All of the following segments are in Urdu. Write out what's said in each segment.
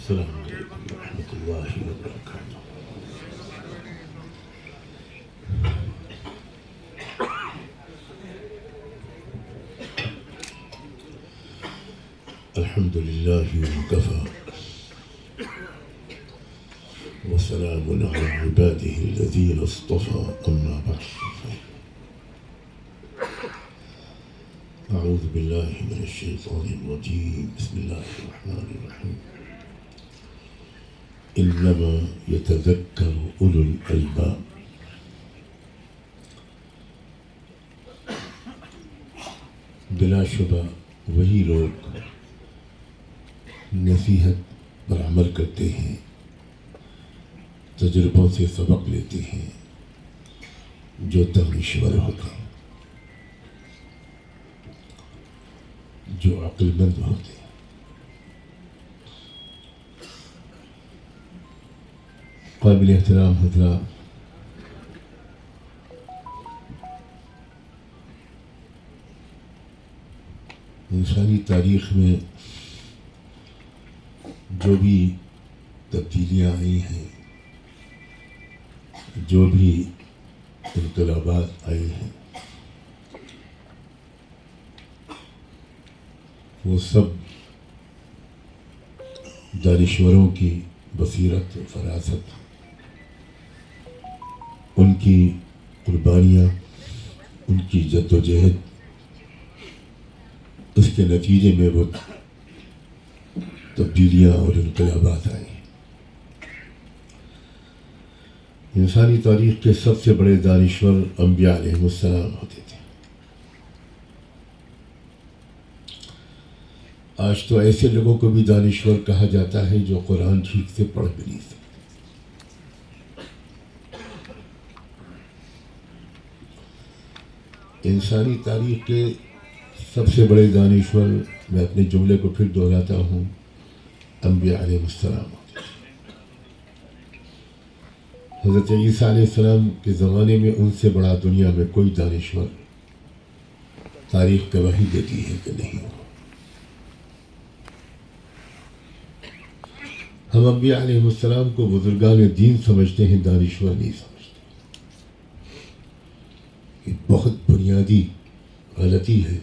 السلام علیکم ورحمۃ اللہ وبرکاتہ۔ الحمد للہ وکفیٰ وسلام علی عبادہ الذین اصطفیٰ، اما بعد اعوذ باللہ من الشیطان الرجیم، بسم اللہ الرحمن الرحیم۔ انما یتذکر اولو الالباب، بلا شبہ وہی لوگ نصیحت پر عمل کرتے ہیں، تجربوں سے سبق لیتے ہیں، جو دانشور ہوتے ہیں، جو عقل مند ہوتے ہیں۔ قابل احترام حضرات، انسانی تاریخ میں جو بھی تبدیلیاں آئی ہیں، جو بھی انقلابات آئے ہیں، وہ سب دانشوروں کی بصیرت و فراست، ان کی قربانیاں، ان کی جد و جہد، اس کے نتیجے میں وہ تبدیلیاں اور انقلابات آئے۔ انسانی تاریخ کے سب سے بڑے دانشور انبیاء علیہ السلام ہوتے تھے۔ آج تو ایسے لوگوں کو بھی دانشور کہا جاتا ہے جو قرآن ٹھیک سے پڑھ بھی نہیں سکتے۔ انسانی تاریخ کے سب سے بڑے دانشور، میں اپنے جملے کو پھر دہراتا ہوں، انبیاء علیہ السلام ہوتے ہیں۔ حضرت عیسیٰ علیہ السلام کے زمانے میں ان سے بڑا دنیا میں کوئی دانشور تاریخ گواہی دیتی ہے کہ نہیں ہو۔ ہم انبیاء علیہ السلام کو بزرگان دین سمجھتے ہیں، دانشور نہیں سمجھتے۔ یہ بہت بنیادی غلطی ہے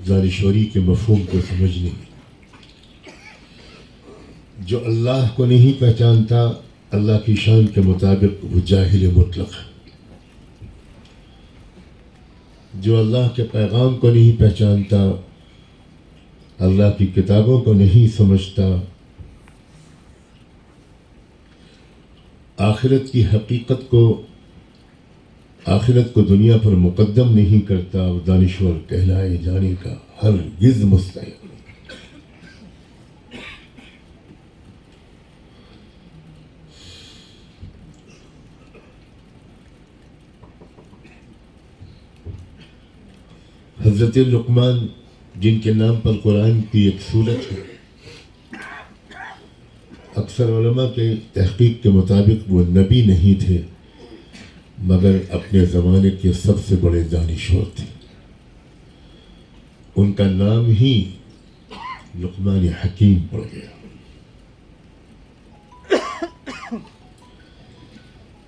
دانشوری کے مفہوم کو سمجھنے میں۔ جو اللہ کو نہیں پہچانتا اللہ کی شان کے مطابق وہ جاہل مطلق ہے۔ جو اللہ کے پیغام کو نہیں پہچانتا، اللہ کی کتابوں کو نہیں سمجھتا، آخرت کی حقیقت کو، آخرت کو دنیا پر مقدم نہیں کرتا، وہ دانشور کہلائے جانے کا ہرگز مستحق نہیں۔ حضرت لقمان، جن کے نام پر قرآن کی ایک سورت ہے، اکثر علماء کے تحقیق کے مطابق وہ نبی نہیں تھے، مگر اپنے زمانے کے سب سے بڑے دانشور تھے۔ ان کا نام ہی لقمان حکیم پڑ گیا۔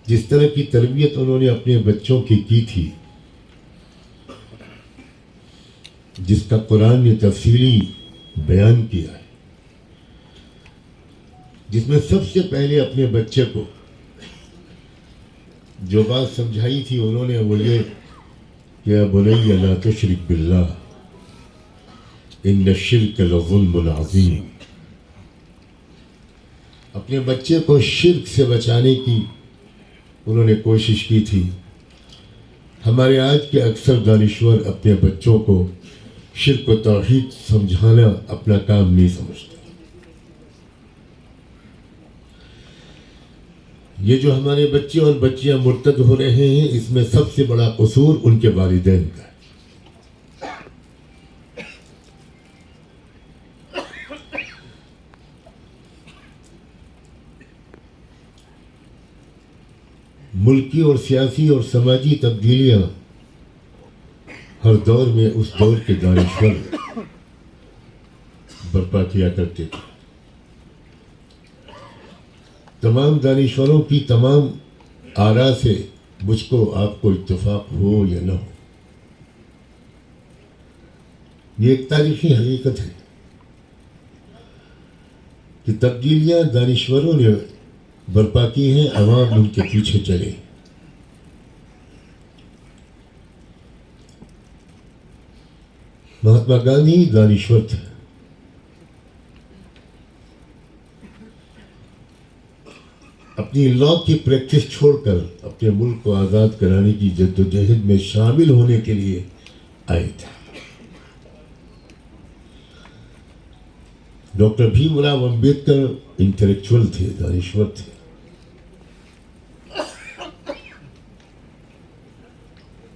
جس طرح کی تربیت انہوں نے اپنے بچوں کی تھی، جس کا قرآن نے تفصیلی بیان کیا ہے، جس میں سب سے پہلے اپنے بچے کو جو بات سمجھائی تھی انہوں نے وہ یہ کہ یا بنی لا تشرک باللہ ان الشرک لظلم عظیم۔ اپنے بچے کو شرک سے بچانے کی انہوں نے کوشش کی تھی۔ ہمارے آج کے اکثر دانشور اپنے بچوں کو شرک و توحید سمجھانا اپنا کام نہیں سمجھتے۔ یہ جو ہمارے بچے اور بچیاں مرتد ہو رہے ہیں، اس میں سب سے بڑا قصور ان کے والدین کا ہے۔ ملکی اور سیاسی اور سماجی تبدیلیاں ہر دور میں اس دور کے دانشور برپا کیا کرتے تھے۔ تمام دانشوروں کی تمام آراء سے مجھ کو آپ کو اتفاق ہو یا نہ ہو، یہ ایک تاریخی حقیقت ہے کہ تبدیلیاں دانشوروں نے برپا کی ہیں، عوام ان کے پیچھے چلے۔ مہاتما گاندھی دانشور تھے، اپنی لاء کی پریکٹس چھوڑ کر اپنے ملک کو آزاد کرانے کی جدوجہد میں شامل ہونے کے لیے آئے تھے۔ ڈاکٹر بھیم راؤ امبیڈکر انٹلیکچوئل تھے، دانشور تھے۔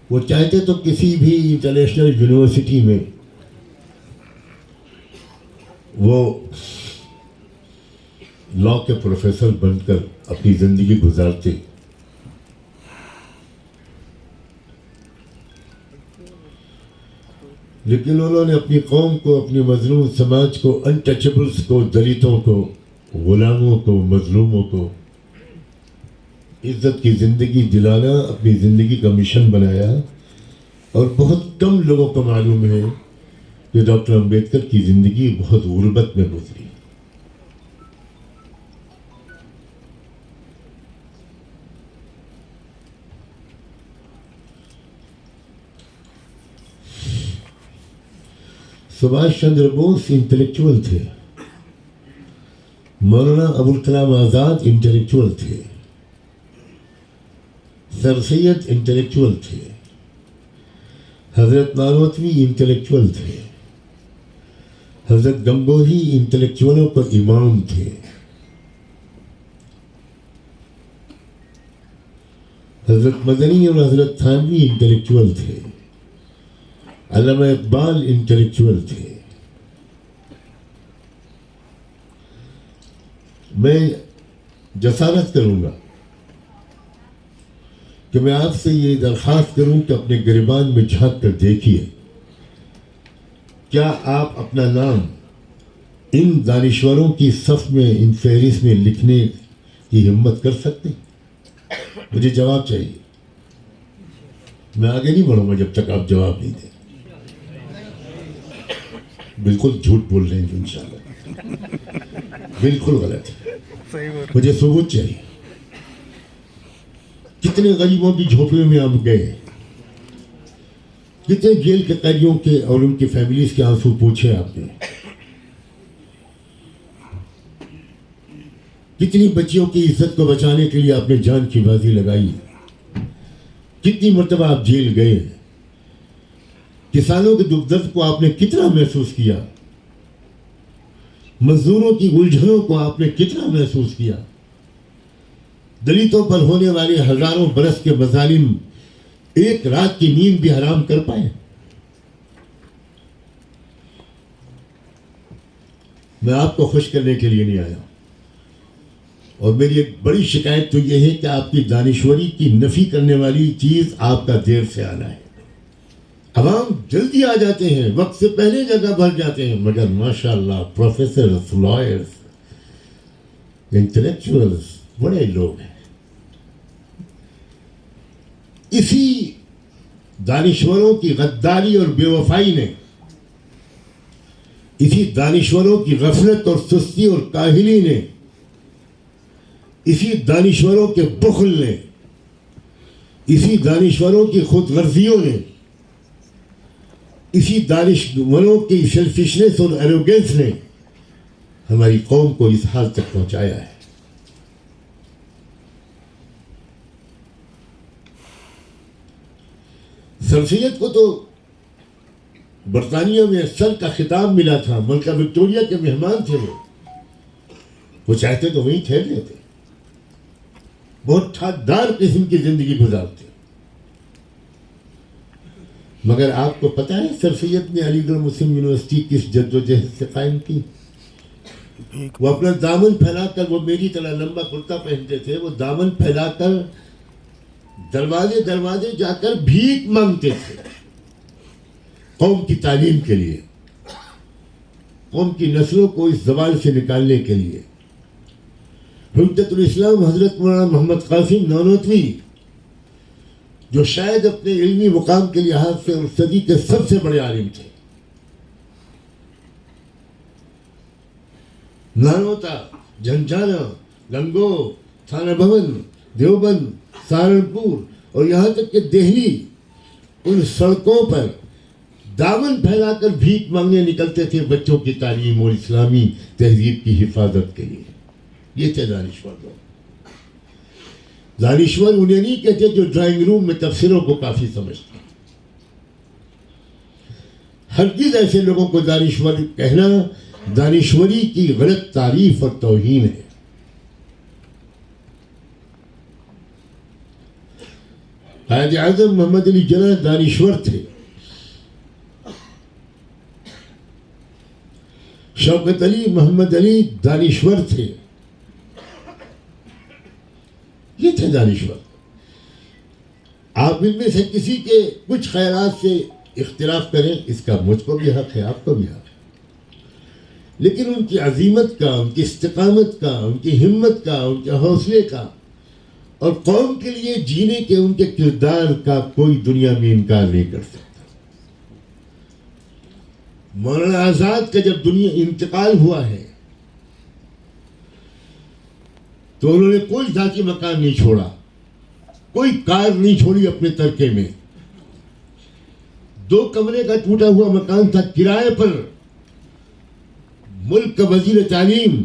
وہ چاہتے تو کسی بھی انٹرنیشنل یونیورسٹی میں وہ لاء کے پروفیسر بن کر اپنی زندگی گزارتے، لیکن انہوں نے اپنی قوم کو، اپنے مظلوم سماج کو، انٹچبلز کو، دلتوں کو، غلاموں کو، مظلوموں کو عزت کی زندگی دلانا اپنی زندگی کا مشن بنایا۔ اور بہت کم لوگوں کو معلوم ہے کہ ڈاکٹر امبیڈکر کی زندگی بہت غربت میں گزری۔ سبھاش چندر بوس انٹلیکچوئل تھے، مولانا ابوالکلام آزاد انٹلیکچوئل تھے، سر سید انٹلیکچوئل تھے، حضرت نانوتوی انٹلیکچوئل تھے، حضرت گنگوہی انٹلیکچوئلوں کا امام تھے، حضرت مدنی اور حضرت تھانوی انٹلیکچوئل تھے، علامہ اقبال انٹلیکچوئل تھے۔ میں جسارت کروں گا کہ میں آپ سے یہ درخواست کروں کہ اپنے گریبان میں جھانک کر دیکھیے، کیا آپ اپنا نام ان دانشوروں کی صف میں، ان فہرست میں لکھنے کی ہمت کر سکتے؟ مجھے جواب چاہیے، میں آگے نہیں بڑھوں گا جب تک آپ جواب نہیں دیں۔ بالکل جھوٹ بول رہے ہیں انشاءاللہ، بالکل غلط ہے، مجھے ثبوت چاہیے۔ کتنے غریبوں کی جھوپڑیوں میں آپ گئے، کتنے جیل کے قیدیوں کے اور ان کی فیملیز کے آنسو پوچھے آپ نے، کتنی بچیوں کی عزت کو بچانے کے لیے آپ نے جان کی بازی لگائی، کتنی مرتبہ آپ جیل گئے، کسانوں کے دکھ درد کو آپ نے کتنا محسوس کیا، مزدوروں کی الجھنوں کو آپ نے کتنا محسوس کیا، دلتوں پر ہونے والے ہزاروں برس کے مظالم ایک رات کی نیند بھی حرام کر پائے۔ میں آپ کو خوش کرنے کے لیے نہیں آیا، اور میری ایک بڑی شکایت تو یہ ہے کہ آپ کی دانشوری کی نفی کرنے والی چیز آپ کا دیر سے آنا ہے۔ عوام جلدی آ جاتے ہیں، وقت سے پہلے جگہ بھر جاتے ہیں، مگر ماشاءاللہ پروفیسرز، لائرز، انٹلیکچوئلز بڑے لوگ ہیں۔ اسی دانشوروں کی غداری اور بے وفائی نے، اسی دانشوروں کی غفلت اور سستی اور کاہلی نے، اسی دانشوروں کے بخل نے، اسی دانشوروں کی خود غرضیوں نے، اسی دانشوروں کی سیلفشنس اور ایروگنس نے ہماری قوم کو اس حال تک پہنچایا ہے۔ سر سید کو تو برطانیہ میں سر کا خطاب ملا تھا، ملکہ وکٹوریہ کے مہمان تھے، وہ چاہتے تو وہیں ٹھہر لیتے، بہت ٹھاٹدار قسم کی زندگی گزارتے۔ مگر آپ کو پتہ ہے سر سید نے علی گڑھ مسلم یونیورسٹی کس جد و جہد سے قائم کی؟ وہ اپنا دامن پھیلا کر، وہ میری طرح لمبا کرتا پہنتے تھے، وہ دامن پھیلا کر دروازے دروازے جا کر بھیک مانگتے تھے قوم کی تعلیم کے لیے، قوم کی نسلوں کو اس زوال سے نکالنے کے لیے۔ حجت الاسلام حضرت مولانا محمد قاسم نانوتوی، جو شاید اپنے علمی مقام کے لحاظ سے اس صدی کے سب سے بڑے عالم تھے. نانوتا، جھنجھانا، گنگو، تھانہ بھون، دیوبند، سہارنپور اور یہاں تک کہ دہلی، ان سڑکوں پر دامن پھیلا کر بھیک مانگنے نکلتے تھے بچوں کی تعلیم اور اسلامی تہذیب کی حفاظت کے لیے. یہ تھے دانشور لوگ. دانشور انہیں نہیں کہتے جو ڈرائنگ روم میں تفسیروں کو کافی سمجھتے ہیں. ہرگز ایسے لوگوں کو دانشور کہنا دانشوری کی غلط تعریف اور توہین ہے. قائد اعظم محمد علی جناح دانشور تھے. شوکت علی محمد علی دانشور تھے. یہ تھے دانشور. آپ ان میں سے کسی کے کچھ خیالات سے اختلاف کریں، اس کا مجھ کو بھی حق ہے، آپ کو بھی حق ہے، لیکن ان کی عزیمت کا، ان کی استقامت کا، ان کی ہمت کا، ان کے حوصلے کا اور قوم کے لیے جینے کے ان کے کردار کا کوئی دنیا میں انکار نہیں کر سکتا. مولانا آزاد کا جب دنیا انتقال ہوا ہے تو انہوں نے کوئی ذاتی مکان نہیں چھوڑا، کوئی کار نہیں چھوڑی اپنے ترکے میں. 2 کمرے کا ٹوٹا ہوا مکان تھا کرائے پر. ملک کا وزیر تعلیم،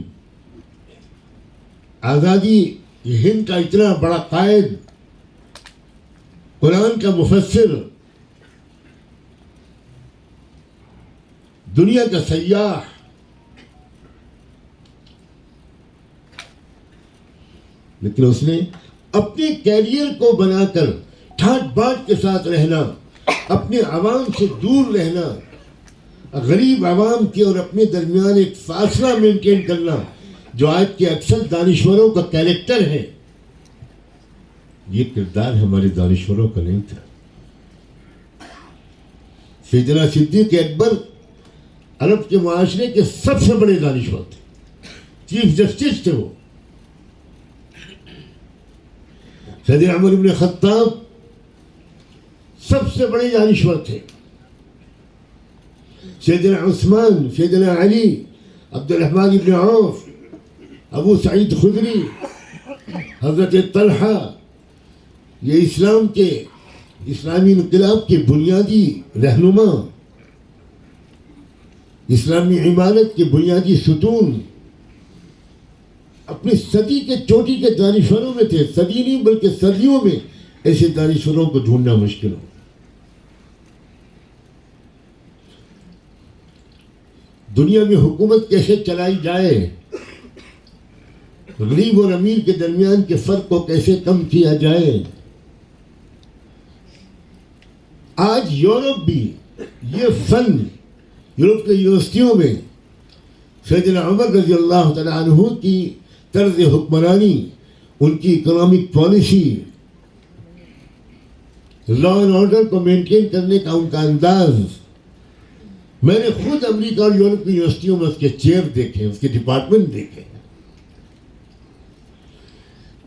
آزادی ہند کا اتنا بڑا قائد، قرآن کا مفسر، دنیا کا سیاح، لیکن اس نے اپنے کیریئر کو بنا کر ٹھاٹ باٹ کے ساتھ رہنا، اپنے عوام سے دور رہنا، غریب عوام کی اور اپنے درمیان ایک فاصلہ مینٹین کرنا، جو آج کے اکثر دانشوروں کا کیریکٹر ہے. یہ کردار ہمارے دانشوروں کا نہیں تھا. سیدنا صدیق اکبر عرب کے معاشرے کے سب سے بڑے دانشور تھے، چیف جسٹس تھے وہ. سیدنا عمر بن خطاب سب سے بڑے دانشور تھے. سیدنا عثمان، سیدنا علی، عبد الرحمن بن عوف، ابو سعید خدری، حضرت طلحہ، یہ اسلام کے، اسلامی انقلاب کے بنیادی رہنما، اسلامی عمارت کے بنیادی ستون، اپنی صدی کے چوٹی کے دانشوروں میں تھے. صدی نہیں بلکہ صدیوں میں ایسے دانشوروں کو ڈھونڈنا مشکل ہو. دنیا میں حکومت کیسے چلائی جائے، غریب اور امیر کے درمیان کے فرق کو کیسے کم کیا جائے. آج یورپ بھی یہ فن، یورپ کے یونیورسٹیوں میں سیدنا عمر رضی اللہ تعالیٰ عنہ کی طرز حکمرانی، ان کی economic policy, law and order کو مینٹین کرنے کا ان کا انداز. میں نے خود امریکہ اور یورپ کی یونیورسٹیوں میں اس کے چیئر دیکھے، اس کے ڈپارٹمنٹ دیکھے.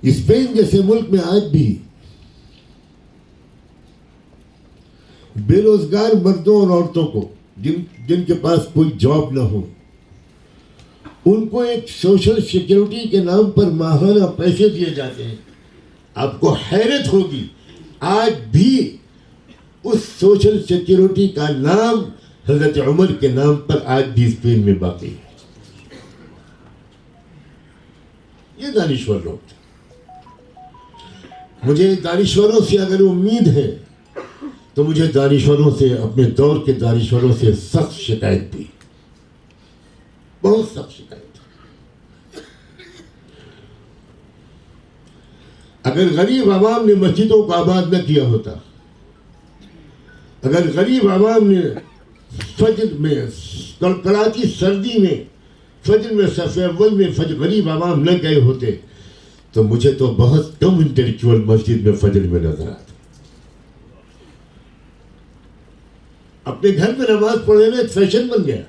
اسپین جیسے ملک میں آج بھی بے روزگار مردوں اور عورتوں کو، جن کے پاس کوئی جاب نہ ہو، ان کو ایک سوشل سیکیورٹی کے نام پر ماہانہ پیسے دیے جاتے ہیں. آپ کو حیرت ہوگی آج بھی اس سوشل سیکیورٹی کا نام حضرت عمر کے نام پر آج بھی اسپین میں باقی ہے. یہ دانشور لوگ تھے. مجھے دانشوروں سے اگر امید ہے تو مجھے دانشوروں سے، اپنے دور کے دانشوروں سے سخت شکایت تھی، بہت سخت شکایت تھی. اگر غریب عوام نے مسجدوں کو آباد نہ کیا ہوتا، اگر غریب عوام نے فجر میں، کڑکڑاتی سردی میں، فجر میں، صف اول میں غریب عوام نہ گئے ہوتے تو مجھے تو بہت کم انٹلیکچوئل مسجد میں فجر میں نظر آتا. اپنے گھر میں نماز پڑھنے ایک فیشن بن گیا.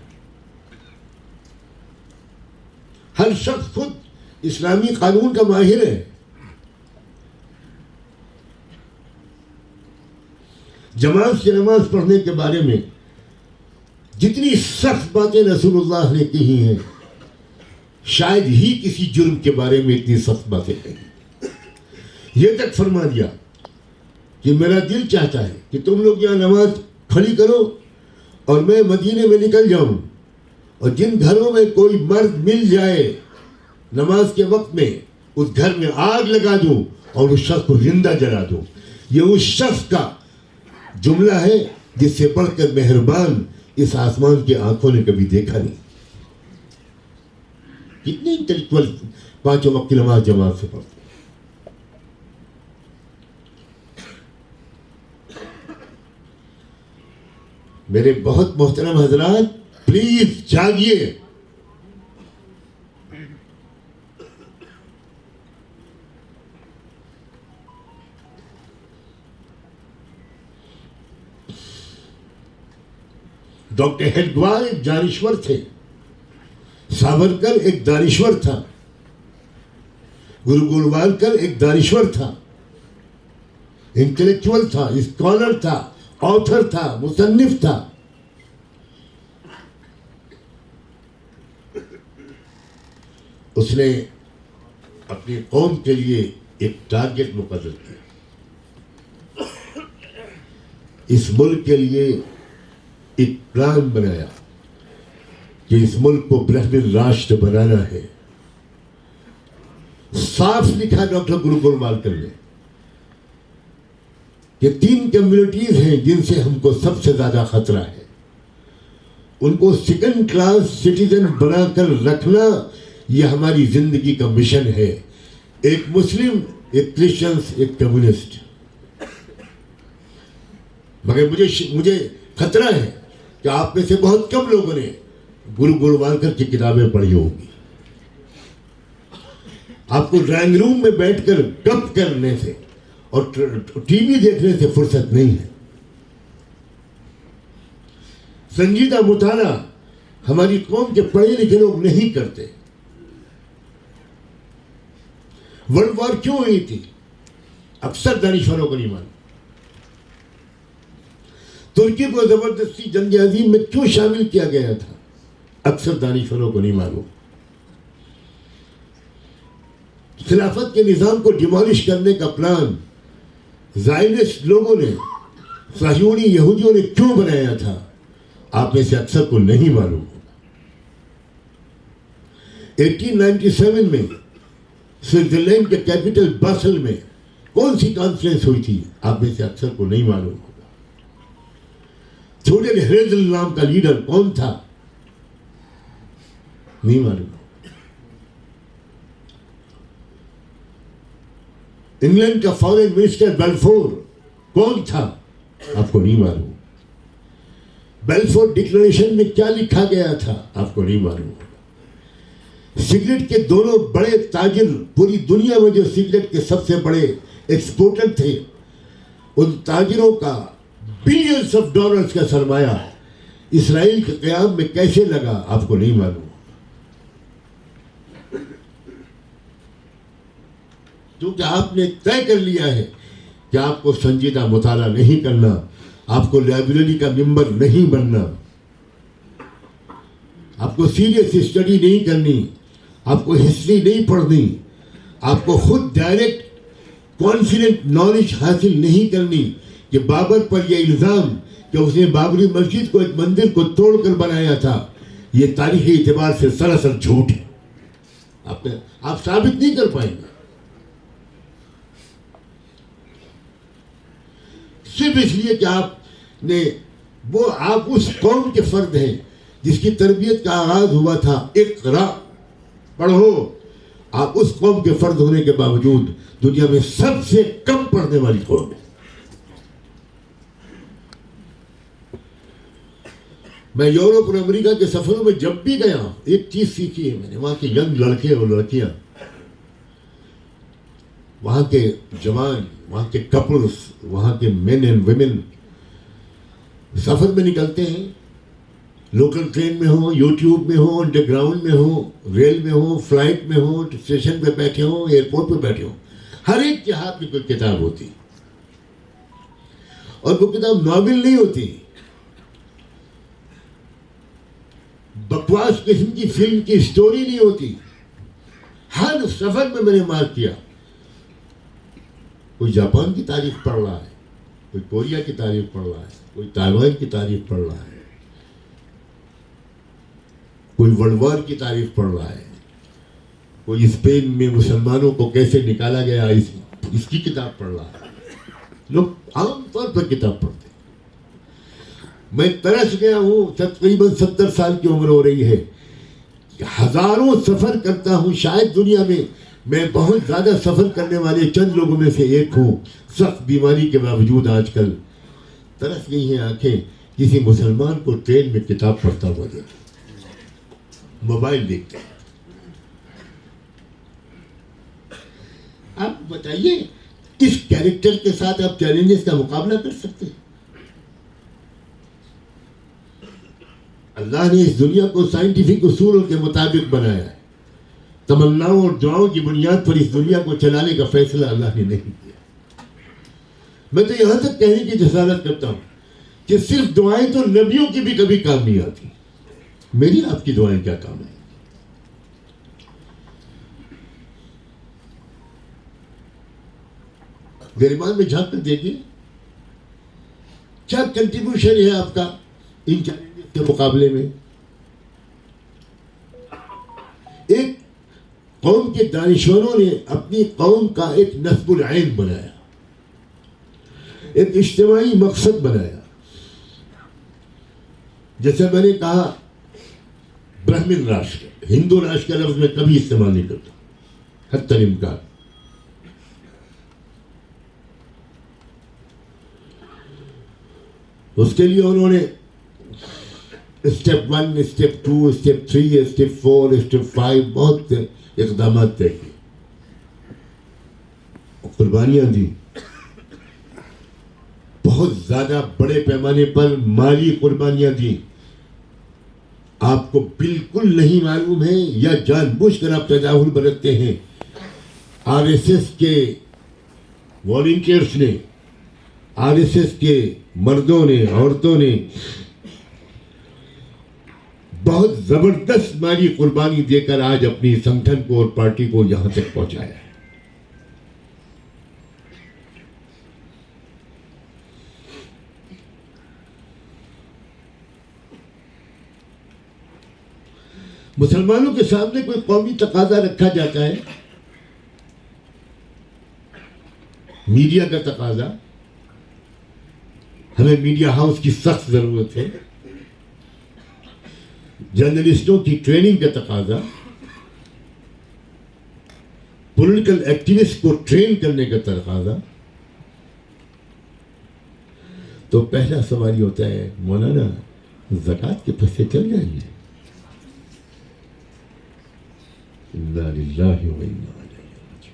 ہر شخص خود اسلامی قانون کا ماہر ہے. جماعت سے نماز پڑھنے کے بارے میں جتنی سخت باتیں رسول اللہ نے کہی ہیں شاید ہی کسی جرم کے بارے میں اتنی سخت باتیں کہیں. یہ تک فرما دیا کہ میرا دل چاہتا ہے کہ تم لوگ یہاں نماز کھڑی کرو اور میں مدینے میں نکل جاؤں, اور جن گھروں میں کوئی مرد مل جائے نماز کے وقت میں اس گھر میں آگ لگا دوں اور اس شخص کو زندہ جلا دوں. یہ اس شخص کا جملہ ہے جس سے بڑھ کر مہربان اس آسمان کی آنکھوں نے کبھی دیکھا نہیں. کتنے انٹلیکچوئل 5 وقت کی نماز جماعت سے پڑھتے. میرے بہت محترم حضرات, پلیز جاگیے. ڈاکٹر ہیڈگوار ایک دانشور تھے, ساورکر ایک دانشور تھا, گرو گولوالکر ایک دانشور تھا, انٹلیکچوئل تھا, اسکالر تھا, آتھر تھا, مصنف تھا. اس نے اپنی قوم کے لیے ایک ٹارگٹ مقرر کیا, اس ملک کے لیے ایک پلان بنایا کہ اس ملک کو برہمن راشٹر بنانا ہے. صاف لکھا ڈاکٹر گرو گولوالکر نے کہ 3 کمیونٹیز ہیں جن سے ہم کو سب سے زیادہ خطرہ ہے, ان کو سیکنڈ کلاس سٹیزن بنا کر رکھنا یہ ہماری زندگی کا مشن ہے. ایک مسلم, ایک کرسچنز, ایک کمیونسٹ. مگر مجھے خطرہ ہے کہ آپ میں سے بہت کم لوگوں نے گرو گولوالکر کی کتابیں پڑھی ہوگی. آپ کو ڈرائنگ روم میں بیٹھ کر گپ کرنے سے اور ٹی وی دیکھنے سے فرصت نہیں ہے. سنجیدہ مطالعہ ہماری قوم کے پڑھے لکھے لوگ نہیں کرتے. ورلڈ وار کیوں ہوئی تھی؟ اکثر دانشوروں کو نہیں معلوم. ترکی کو زبردستی جنگ عظیم میں کیوں شامل کیا گیا تھا؟ اکثر دانشوروں کو نہیں معلوم. خلافت کے نظام کو ڈیمالش کرنے کا پلان زائنسٹ لوگوں نے, صہیونی یہودیوں نے کیوں بنایا تھا؟ آپ میں سے اکثر کو نہیں معلوم. 1897 میں سوئٹزرلینڈ کے کیپٹل باسل میں کون سی کانفرنس ہوئی تھی؟ آپ میں سے اکثر کو نہیں معلوم ہوگا. تھیوڈر ہیزل نام کا لیڈر کون تھا؟ نہیں معلوم. انگلینڈ کا فارن منسٹر بیلفور کون تھا؟ آپ کو نہیں معلوم. بیلفور ڈکلریشن میں کیا لکھا گیا تھا؟ آپ کو نہیں معلوم. سگریٹ کے دونوں بڑے تاجر پوری دنیا میں جو سگریٹ کے سب سے بڑے ایکسپورٹر تھے, ان تاجروں کا بلینز آف ڈالرز کا سرمایہ اسرائیل کے قیام میں کیسے لگا؟ آپ کو نہیں معلوم. کیونکہ آپ نے طے کر لیا ہے کہ آپ کو سنجیدہ مطالعہ نہیں کرنا, آپ کو لائبریری کا ممبر نہیں بننا, آپ کو سیریس اسٹڈی نہیں کرنی, آپ کو ہسٹری نہیں پڑھنی, آپ کو خود ڈائریکٹ کانفیڈنٹ نالج حاصل نہیں کرنی کہ بابر پر یہ الزام کہ اس نے بابری مسجد کو, ایک مندر کو توڑ کر بنایا تھا, یہ تاریخی اعتبار سے سراسر جھوٹ ہے. آپ ثابت نہیں کر پائیں گے. صرف اس لیے کہ آپ اس قوم کے فرد ہیں جس کی تربیت کا آغاز ہوا تھا اقرا پڑھو. آپ اس قوم کے فرد ہونے کے باوجود دنیا میں سب سے کم پڑھنے والی قوم ہے. میں یورپ اور امریکہ کے سفروں میں جب بھی گیا ہوں, ایک چیز سیکھی ہے میں نے. وہاں کے ینگ لڑکے اور لڑکیاں, وہاں کے جوان, وہاں کے کپلز, وہاں کے مین اینڈ ویمن سفر میں نکلتے ہیں, لوکل ٹرین میں ہوں، یوٹیوب میں ہوں، انڈر گراؤنڈ میں ہوں، ریل میں ہوں، فلائٹ میں ہوں، اسٹیشن پہ بیٹھے ہوں، ایئرپورٹ پہ بیٹھے ہوں، ہر ایک کے ہاتھ میں کوئی کتاب ہوتی، اور وہ کتاب ناول نہیں ہوتی، بکواس قسم کی فلم کی سٹوری نہیں ہوتی. ہر سفر میں نے مارک کیا، کوئی جاپان کی تاریخ پڑھ رہا ہے، کوئی کوریا کی تاریخ پڑھ رہا ہے، کوئی تائیوان کی تاریخ پڑھ رہا ہے، کوئی ورلڈ وار کی تاریخ پڑھ رہا ہے، کوئی اسپین میں مسلمانوں کو کیسے نکالا گیا اس کی کتاب پڑھ رہا ہے. لوگ عام طور پر کتاب پڑھتے ہیں. میں ترس گیا ہوں، تقریباً 70 سال کی عمر ہو رہی ہے، ہزاروں سفر کرتا ہوں، شاید دنیا میں بہت زیادہ سفر کرنے والے چند لوگوں میں سے ایک ہوں. سخت بیماری کے باوجود آج کل ترس گئی ہیں آنکھیں کسی مسلمان کو ٹرین میں کتاب پڑھتا ہوا دیکھ، موبائل دیکھتے ہیں. آپ بتائیے اس کیریکٹر کے ساتھ آپ چیلنجز کا مقابلہ کر سکتے ہیں؟ اللہ نے اس دنیا کو سائنٹیفک اصولوں کے مطابق بنایا ہے. تمناؤں اور دعاؤں کی بنیاد پر اس دنیا کو چلانے کا فیصلہ اللہ نے نہیں کیا. میں تو یہاں تک کہنے کی جسارت کرتا ہوں کہ صرف دعائیں تو نبیوں کی بھی کبھی کام نہیں آتی. میری آپ کی دعائیں کیا کام ہے؟ گریبان میں جھانک کر دیکھیے کیا کنٹریبیوشن ہے آپ کا ان چیلنجز کے مقابلے میں. ایک قوم کے دانشوروں نے اپنی قوم کا ایک نصب العین بنایا، ایک اجتماعی مقصد بنایا. جیسے میں نے کہا برہمن راشٹر، ہندو راشٹر کا لفظ میں کبھی استعمال نہیں کرتا حتی الامکان. اس کے لیے انہوں نے step 1، step 2، step 3، step 4، step 5 بہت اقدامات طے کیے، قربانیاں دی، بہت زیادہ بڑے پیمانے پر مالی قربانیاں دی. آپ کو بالکل نہیں معلوم ہے یا جان بوجھ کر آپ تجاہل برتتے ہیں. RSS کے والنٹیئرس نے، RSS کے مردوں نے، عورتوں نے بہت زبردست مالی قربانی دے کر آج اپنی سنگٹھن کو اور پارٹی کو یہاں تک پہنچایا ہے. مسلمانوں کے سامنے کوئی قومی تقاضا رکھا جاتا ہے، میڈیا کا تقاضا. ہمیں میڈیا ہاؤس کی سخت ضرورت ہے. جرنلسٹوں کی ٹریننگ کا تقاضا، پولیٹیکل ایکٹیوسٹ کو ٹرین کرنے کا تقاضا. تو پہلا سوال یہ ہوتا ہے مولانا زکوٰۃ کے پیسے چل جائیں گے؟ انا للہ و انا الیہ راجعون.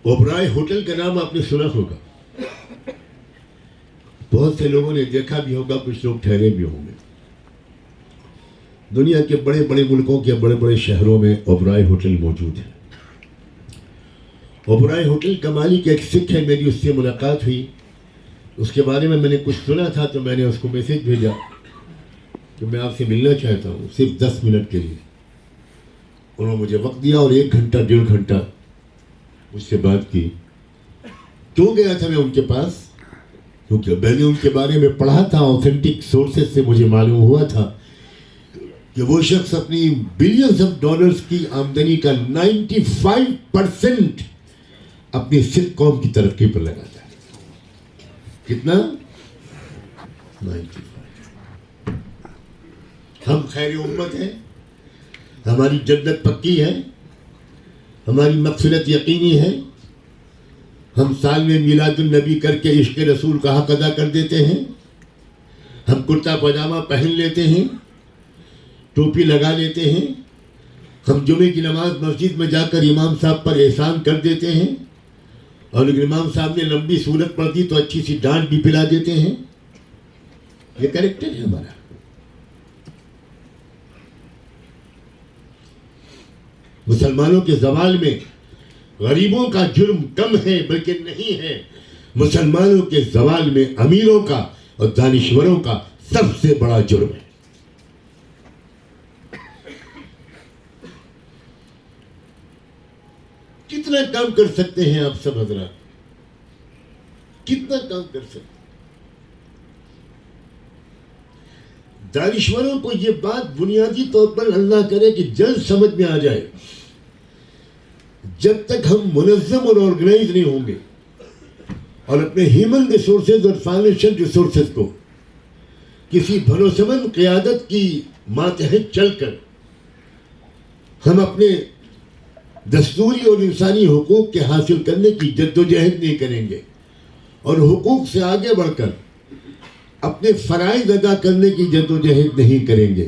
اوبرائے ہوٹل کا نام آپ نے سنا ہوگا، بہت سے لوگوں نے دیکھا بھی ہوگا، کچھ لوگ ٹھہرے بھی ہوں گے. دنیا کے بڑے بڑے ملکوں کے بڑے بڑے شہروں میں اوبرائے ہوٹل موجود ہے. اوبرائے ہوٹل کا مالک ایک سکھ ہے، میری اس سے ملاقات ہوئی، اس کے بارے میں نے کچھ سنا تھا تو میں نے اس کو میسج بھیجا کہ میں آپ سے ملنا چاہتا ہوں صرف 10 منٹ کے لیے. انہوں نے مجھے وقت دیا اور 1 گھنٹہ 1.5 گھنٹہ مجھ سے بات کی. کیوں گیا تھا میں ان کے پاس؟ کیونکہ میں نے ان کے بارے میں پڑھا تھا، اوتھینٹک سورسز سے مجھے معلوم ہوا تھا کہ وہ شخص اپنی بلینز آف ڈالرز کی آمدنی کا 95% اپنی سکھ قوم کی ترقی پر لگاتا ہے. کتنا؟ 95. ہم خیر امت ہیں، ہماری جنت پکی ہے، ہماری مغفرت یقینی ہے. ہم سال میں میلاد النبی کر کے عشق رسول کا حق ادا کر دیتے ہیں. ہم کرتا پاجامہ پہن لیتے ہیں. ٹوپی لگا لیتے ہیں, ہم جمعے کی نماز مسجد میں جا کر امام صاحب پر احسان کر دیتے ہیں, اور اگر امام صاحب نے لمبی صورت پڑھ دی تو اچھی سی ڈانٹ بھی پلا دیتے ہیں. یہ کریکٹر ہے ہمارا. مسلمانوں کے زوال میں غریبوں کا جرم کم ہے بلکہ نہیں ہے. مسلمانوں کے زوال میں امیروں کا اور دانشوروں کا سب سے بڑا جرم ہے. کتنا کام کر سکتے ہیں آپ سب حضرات, کتنا کام کر سکتے ہیں. دانشوروں کو یہ بات بنیادی طور پر اللہ کرے کہ جلد سمجھ میں آ جائے, جب تک ہم منظم اور آرگنائز نہیں ہوں گے اور اپنے ہیومن ریسورسز اور فائنینشیل ریسورسز کو کسی بھروسمند قیادت کی ماتحت چل کر ہم اپنے دستوری اور انسانی حقوق کے حاصل کرنے کی جدوجہد نہیں کریں گے اور حقوق سے آگے بڑھ کر اپنے فرائض ادا کرنے کی جدوجہد نہیں کریں گے,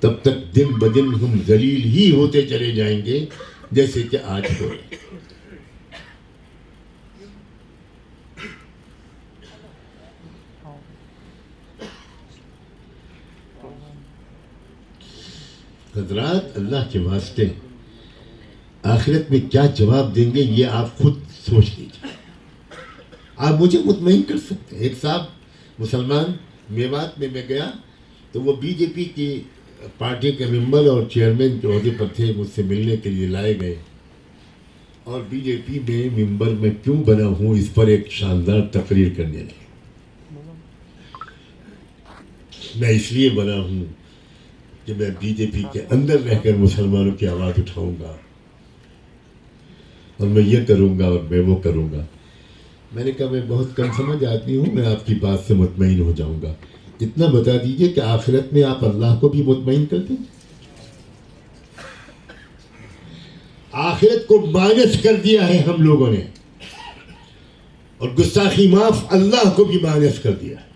تب تک دن بدن ہم ذلیل ہی ہوتے چلے جائیں گے جیسے کہ آج ہو رہے ہیں. حضرات, اللہ کے واسطے آخرت میں کیا جواب دیں گے یہ آپ خود سوچ لیجیے. آپ مجھے مطمئن کر سکتے ہیں. ایک صاحب مسلمان میوات میں گیا تو وہ بی جے پی کی پارٹی کے ممبر اور چیئرمین کے عہدے پر تھے, مجھ سے ملنے کے لیے لائے گئے اور بی جے پی میں ممبر میں کیوں بنا ہوں اس پر ایک شاندار تقریر کرنے لگے. میں اس لیے بنا ہوں کہ میں بی جے پی کے اندر رہ کر مسلمانوں کی آواز اٹھاؤں گا اور میں یہ کروں گا اور میں وہ کروں گا. میں نے کہا میں بہت کم سمجھ آدمی ہوں, میں آپ کی بات سے مطمئن ہو جاؤں گا. اتنا بتا دیجئے کہ آخرت میں آپ اللہ کو بھی مطمئن کر دیں. آخرت کو مائنس کر دیا ہے ہم لوگوں نے اور گستاخی معاف اللہ کو بھی مائنس کر دیا ہے.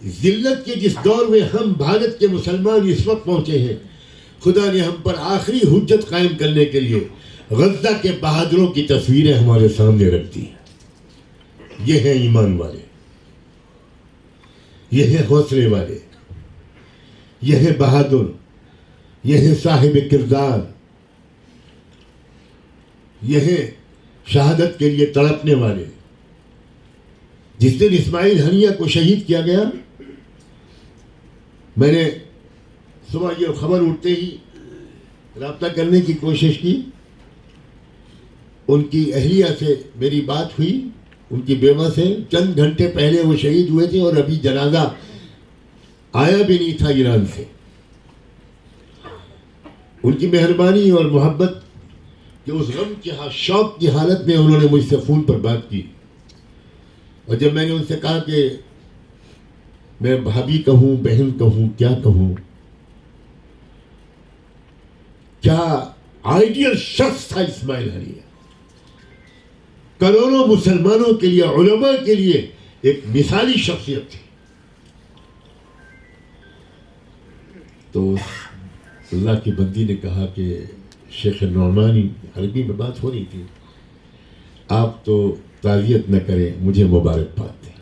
ذلت کے جس دور میں ہم بھارت کے مسلمان اس وقت پہنچے ہیں, خدا نے ہم پر آخری حجت قائم کرنے کے لیے غزہ کے بہادروں کی تصویریں ہمارے سامنے رکھ دی ہیں. یہ ہیں ایمان والے, یہ ہیں حوصلے والے, یہ ہیں بہادر, یہ ہیں صاحب کردار, یہ ہیں شہادت کے لیے تڑپنے والے. جس دن اسماعیل ہنیہ کو شہید کیا گیا, میں نے صبح یہ خبر اٹھتے ہی رابطہ کرنے کی کوشش کی. ان کی اہلیہ سے میری بات ہوئی, ان کی بیوہ سے. چند گھنٹے پہلے وہ شہید ہوئے تھے اور ابھی جنازہ آیا بھی نہیں تھا ایران سے. ان کی مہربانی اور محبت کہ اس غم کی شوق کی حالت میں انہوں نے مجھ سے فون پر بات کی, اور جب میں نے ان سے کہا کہ میں بھابھی کہوں, بہن کہوں, کیا کہوں, کیا آئیڈیل شخص تھا اسماعیل ہنیہ. کروڑوں مسلمانوں کے لیے, علماء کے لیے ایک مثالی شخصیت تھی. تو اللہ کی بندی نے کہا کہ شیخ نعمانی, عربی میں بات ہو رہی تھی, آپ تو تعزیت نہ کریں, مجھے مبارکباد دیں.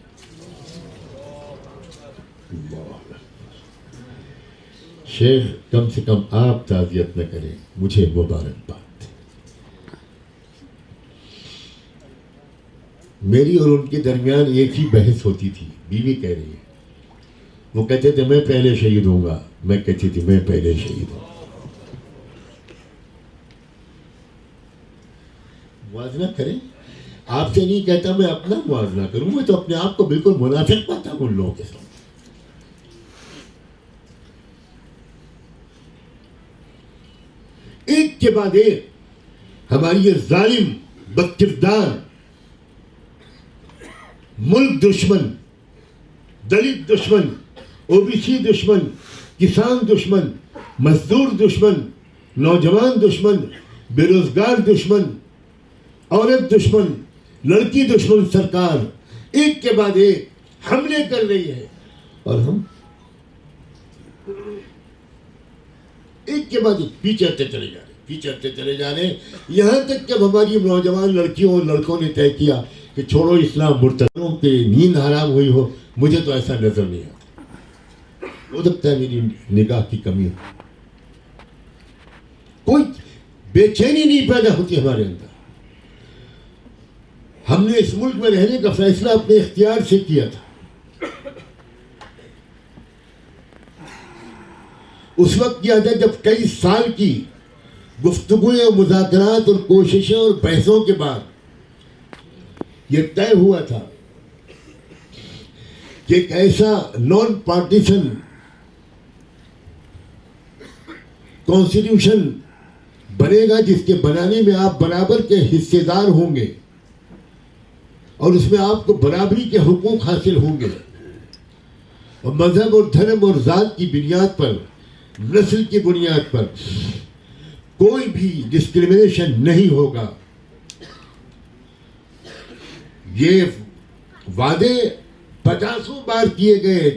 شیخ کم سے کم آپ تعزیت نہ کریں, مجھے مبارکباد دیں. میری اور ان کے درمیان ایک ہی بحث ہوتی تھی. بیوی کہہ رہی ہے, وہ کہتے تھے میں پہلے شہید ہوں گا, میں کہتی تھی میں پہلے شہید ہوں. موازنہ کریں. آپ سے نہیں کہتا میں اپنا موازنہ کروں, میں تو اپنے آپ کو بالکل منافق پاتا ہوں ان لوگوں کے ساتھ. ایک کے بعد ایک ہماری یہ ظالم, بدکردار, ملک دشمن, دلت دشمن, او بی سی دشمن, کسان دشمن, مزدور دشمن, نوجوان دشمن, بے روزگار دشمن, عورت دشمن, لڑکی دشمن سرکار ایک کے بعد ایک حملے کر رہی ہے اور ہم ایک کے بعد ایک پیچھے ہٹتے چلے جا رہے ہیں یہاں تک کہ ہماری نوجوان لڑکیوں اور لڑکوں نے طے کیا کہ چھوڑو اسلام، مرتدوں کے نیند حرام ہوئی ہو. مجھے تو ایسا نظر نہیں آتا، ہو سکتا ہے میری نگاہ کی کمی ہو. کوئی بے چینی نہیں پیدا ہوتی ہمارے اندر. ہم نے اس ملک میں رہنے کا فیصلہ اپنے اختیار سے کیا تھا. اس وقت کیا تھا جب کئی سال کی گفتگویں، مذاکرات اور کوششیں اور بحثوں کے بعد یہ طے ہوا تھا کہ ایک ایسا نان پارٹیشن کانسٹیٹیوشن بنے گا جس کے بنانے میں آپ برابر کے حصے دار ہوں گے اور اس میں آپ کو برابری کے حقوق حاصل ہوں گے اور مذہب اور دھرم اور ذات کی بنیاد پر، نسل کی بنیاد پر کوئی بھی ڈسکریمنیشن نہیں ہوگا. یہ وعدے 50 بار کیے گئے،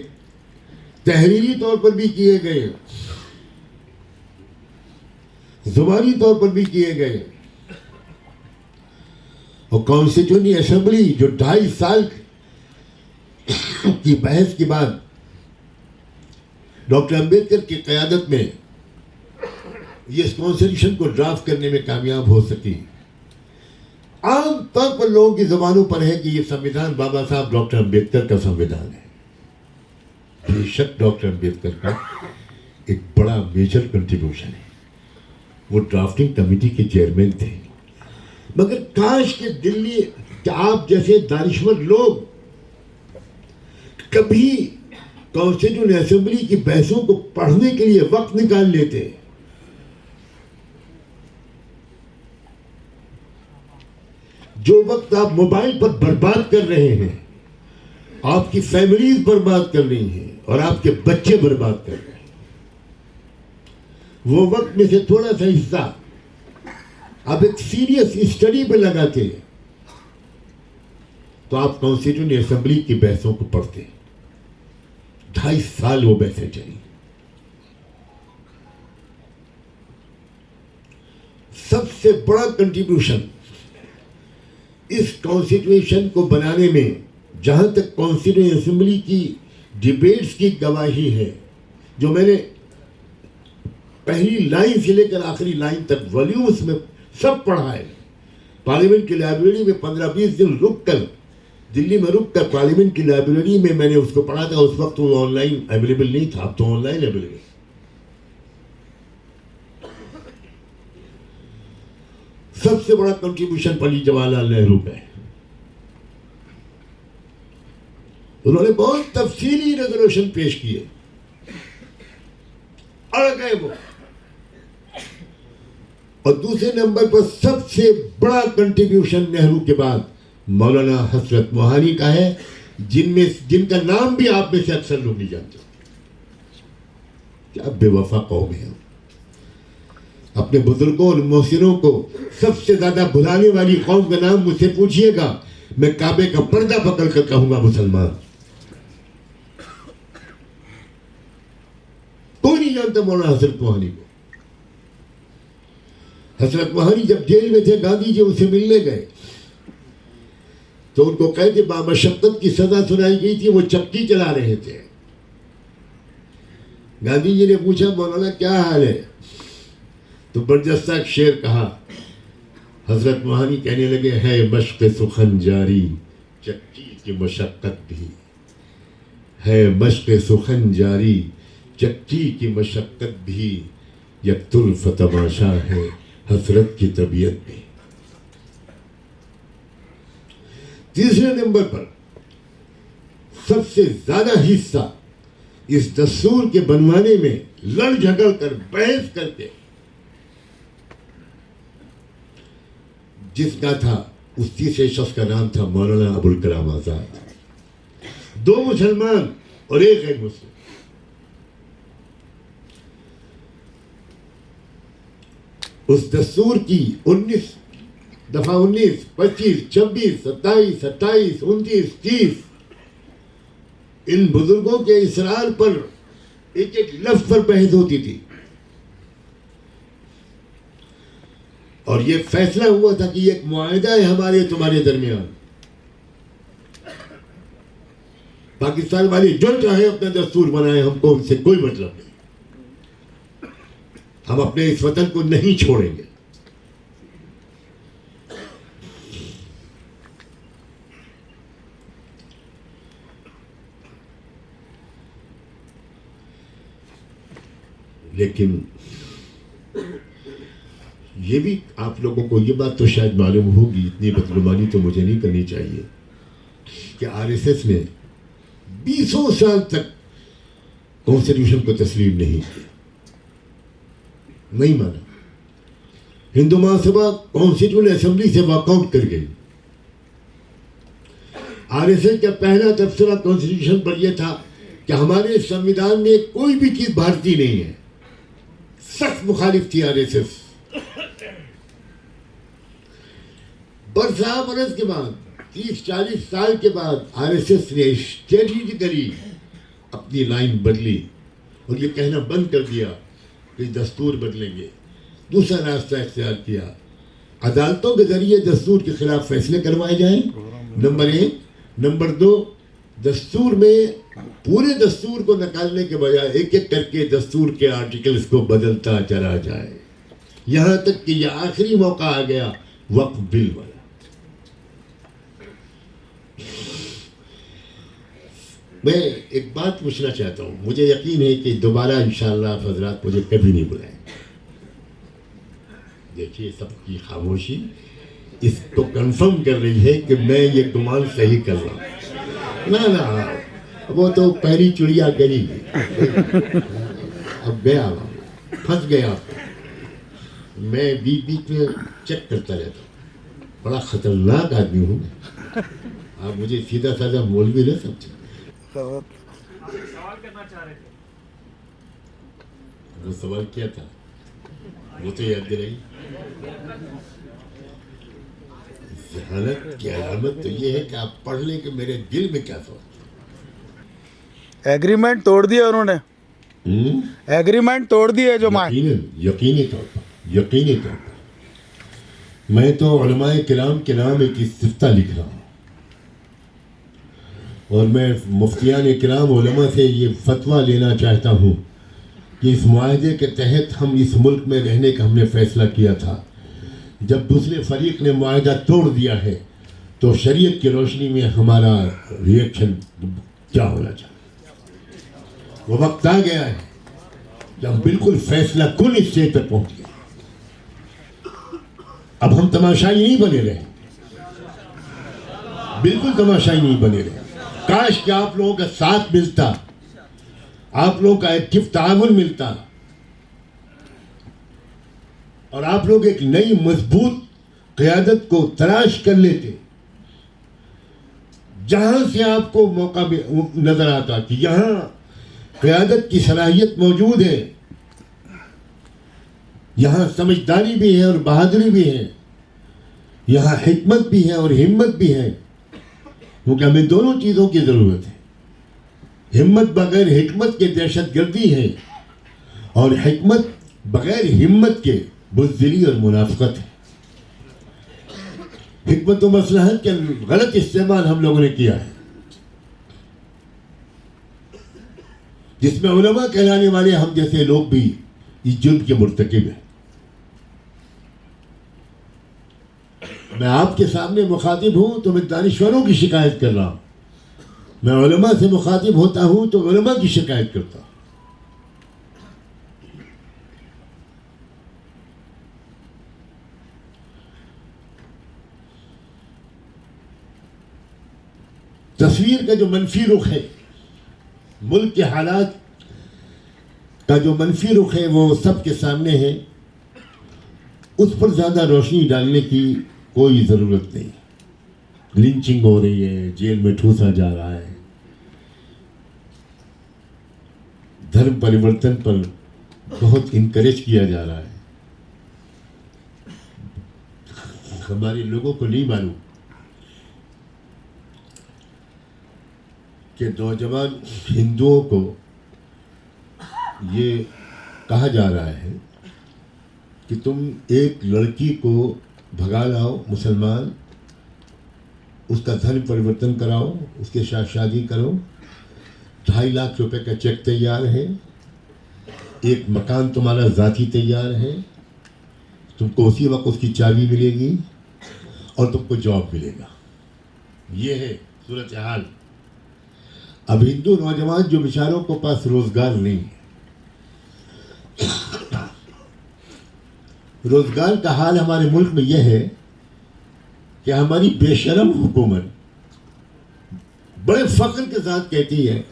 تحریری طور پر بھی کیے گئے، زبانی طور پر بھی کیے گئے. اور کانسٹیٹیوشن اسمبلی جو 2.5 سال کی بحث کے بعد ڈاکٹر امبیڈکر کی قیادت میں یہ اس کانسٹیٹیوشن کو ڈرافٹ کرنے میں کامیاب ہو سکی. عام طور پر لوگوں کی زبانوں پر ہے کہ یہ سنویدھان بابا صاحب ڈاکٹر امبیڈکر کا سنویدھان ہے. بے شک ڈاکٹر امبیڈکر کا ایک بڑا میجر کنٹریبیوشن ہے. وہ ڈرافٹنگ کمیٹی کے چیئرمین تھے. مگر کاش کہ دلی کہ آپ جیسے دانشور لوگ کبھی کانسٹیٹیوشن اسمبلی کی بحثوں کو پڑھنے کے لیے وقت نکال لیتے. جو وقت آپ موبائل پر برباد کر رہے ہیں، آپ کی فیملیز برباد کر رہی ہیں اور آپ کے بچے برباد کر رہے ہیں، وہ وقت میں سے تھوڑا سا حصہ آپ ایک سیریس اسٹڈی پہ لگاتے تو آپ کانسٹیٹیوشن اسمبلی کی بحثوں کو پڑھتے. 2.5 سال وہ بحثیں چلی. سب سے بڑا کنٹریبیوشن اس کانسٹیٹیوشن کو بنانے میں، جہاں تک کانسٹیٹیوشن اسمبلی کی ڈیبیٹس کی گواہی ہے، جو میں نے پہلی لائن سے لے کر آخری لائن تک والیومز میں سب پڑھا ہے. پارلیمنٹ کی لائبریری میں 15-20 دن رک کر، دلی میں رک کر پارلیمنٹ کی لائبریری میں میں نے اس کو پڑھا تھا. اس وقت وہ آن لائن اویلیبل نہیں تھا، اب تو آن لائن اویلیبل. سب سے بڑا کنٹریبیوشن پنڈت جواہر لال نہرو کا ہے. انہوں نے بہت تفصیلی ریزولوشن پیش کیے، اڑ گئے وہ. اور دوسرے نمبر پر سب سے بڑا کنٹریبیوشن نہرو کے بعد مولانا حسرت موہانی کا ہے، جن کا نام بھی آپ میں سے اکثر لوگ نہیں جانتے. کیا بے وفا قوم ہے. اپنے بزرگوں اور محسنوں کو سب سے زیادہ بھلانے والی قوم کا نام مجھ سے پوچھئے گا، میں کعبے کا پردہ پکڑ کر کہوں گا مسلمان. کوئی نہیں جانتا مولانا حسرت موہانی کو. حسرت موہانی جب جیل میں تھے، گاندھی جی ان سے ملنے گئے تو ان کو قید بامشقت کی سزا سنائی گئی تھی. وہ چکی چلا رہے تھے. گاندھی جی نے پوچھا مولانا کیا حال ہے؟ تو برجستہ ایک شعر کہا. حضرت موہانی کہنے لگے، ہے مشق سخن جاری چکی کی مشقت بھی، ہے مشق سخن جاری چکی کی مشقت بھی، یک طرف تماشا ہے حسرت کی طبیعت بھی. تیسرے نمبر پر سب سے زیادہ حصہ اس دستور کے بنوانے میں لڑ جھگڑ کر، بحث کر کے جس کا تھا، اس تیسرے شخص کا نام تھا مولانا ابوالکلام آزاد. 2 مسلمان اور 1 غیر مسلم. اس دستور کی 19 دفعہ 19, 25, 26, 27, 28, 29, 30 ان بزرگوں کے اصرار پر ایک ایک لفظ پر بحث ہوتی تھی اور یہ فیصلہ ہوا تھا کہ یہ ایک معاہدہ ہے ہمارے تمہارے درمیان. پاکستان والے جو چاہے اپنا دستور بنائے, ہم کو ان سے کوئی مطلب نہیں, ہم اپنے اس وطن کو نہیں چھوڑیں گے. لیکن یہ بھی آپ لوگوں کو یہ بات تو شاید معلوم ہوگی, اتنی بدگمانی تو مجھے نہیں کرنی چاہیے, کہ آر ایس ایس نے 20 سال تک کانسٹیٹیوشن کو تسلیم نہیں کیا, نہیں مانا. ہندو مہاسبھا کانسٹیٹیوشن اسمبلی سے واک آؤٹ کر گئی. آر ایس ایس کا پہلا تبصرہ کانسٹیٹیوشن پر یہ تھا کہ ہمارے سنویدھان میں کوئی بھی چیز بھارتی نہیں ہے. سخت مخالف تھی آر ایس ایس. برسا برس کے بعد 30-40 سال کے بعد آر ایس ایس نے اسٹریٹجیکلی اپنی لائن بدلی اور یہ کہنا بند کر دیا کہ دستور بدلیں گے. دوسرا راستہ اختیار کیا, عدالتوں کے ذریعے دستور کے خلاف فیصلے کروائے جائیں, نمبر 1. نمبر 2, دستور میں پورے دستور کو نکالنے کے بجائے ایک ایک کر کے دستور کے آرٹیکلز کو بدلتا چلا جائے, یہاں تک کہ یہ آخری موقع آ گیا وقف بل والا. میں ایک بات پوچھنا چاہتا ہوں, مجھے یقین ہے کہ دوبارہ انشاءاللہ آپ حضرات مجھے کبھی نہیں بلائیں. دیکھیے سب کی خاموشی اس کو کنفرم کر رہی ہے کہ میں یہ گمان صحیح کر رہا ہوں. نہ وہ تو پہلی چڑیا گری گئی, اب گیا پھنس گیا. میں بیچ میں چیک کرتا رہتا ہوں, بڑا خطرناک آدمی ہوں میں. آپ مجھے سیدھا سادہ مولوی نہ سمجھیں. سوال کرنا چاہ رہے تھے. وہ سوال کیا تھا وہ تو یاد رہی. ذہانت کی علامت تو یہ ہے کہ آپ پڑھ لیں کہ میرے دل میں کیا سوال. ایگریمنٹ توڑ دیا انہوں نے, ایگریمنٹ توڑ دیا جو یقینی طور پر میں تو علماء کرام کے نام ایک استفتاء لکھ رہا ہوں اور میں مفتیان کرام علماء سے یہ فتویٰ لینا چاہتا ہوں کہ اس معاہدے کے تحت ہم اس ملک میں رہنے کا ہم نے فیصلہ کیا تھا. جب دوسرے فریق نے معاہدہ توڑ دیا ہے تو شریعت کی روشنی میں ہمارا ریئیکشن کیا ہونا چاہیے. وہ وقت آ گیا ہے کہ ہم بالکل فیصلہ کن اسٹیج تک پہنچ گئے. اب ہم تماشائی نہیں بنے رہے, بالکل تماشائی نہیں بنے رہے. کاش کہ آپ لوگوں کا ساتھ ملتا, آپ لوگوں کا ایکٹیو تعاون ملتا اور آپ لوگ ایک نئی مضبوط قیادت کو تلاش کر لیتے جہاں سے آپ کو موقع نظر آتا کہ یہاں قیادت کی صلاحیت موجود ہے, یہاں سمجھداری بھی ہے اور بہادری بھی ہے, یہاں حکمت بھی ہے اور ہمت بھی ہے. کیونکہ ہمیں دونوں چیزوں کی ضرورت ہے. ہمت بغیر حکمت کے دہشت گردی ہے اور حکمت بغیر ہمت کے بزدلی اور منافقت ہے. حکمت و مصلحت کے غلط استعمال ہم لوگوں نے کیا ہے, جس میں علماء کہلانے والے ہم جیسے لوگ بھی اس جرم کے مرتکب ہیں. میں آپ کے سامنے مخاطب ہوں تو میں دانشوروں کی شکایت کر رہا ہوں, میں علماء سے مخاطب ہوتا ہوں تو علماء کی شکایت کرتا ہوں. تصویر کا جو منفی رخ ہے, ملک کے حالات کا جو منفی رخ ہے وہ سب کے سامنے ہے, اس پر زیادہ روشنی ڈالنے کی کوئی ضرورت نہیں. لنچنگ ہو رہی ہے, جیل میں ٹھوسا جا رہا ہے, دھرم پریورتن پر بہت انکریج کیا جا رہا ہے, ہمارے لوگوں کو نہیں معلوم کہ نوجوان ہندوؤں کو یہ کہا جا رہا ہے کہ تم ایک لڑکی کو بھگا لاؤ مسلمان، اس کا دھرم پریورتن کراؤ، اس کے ساتھ شادی کرو، 2.5 لاکھ روپے کا چیک تیار ہے، ایک مکان تمہارا ذاتی تیار ہے، تم کو اسی وقت اس کی چابی ملے گی اور تم کو جاب ملے گا. یہ ہے صورتحال. اب ہندو نوجوان جو بیچاروں کو پاس روزگار نہیں ہے، روزگار کا حال ہمارے ملک میں یہ ہے کہ ہماری بے شرم حکومت بڑے فخر کے ساتھ کہتی ہے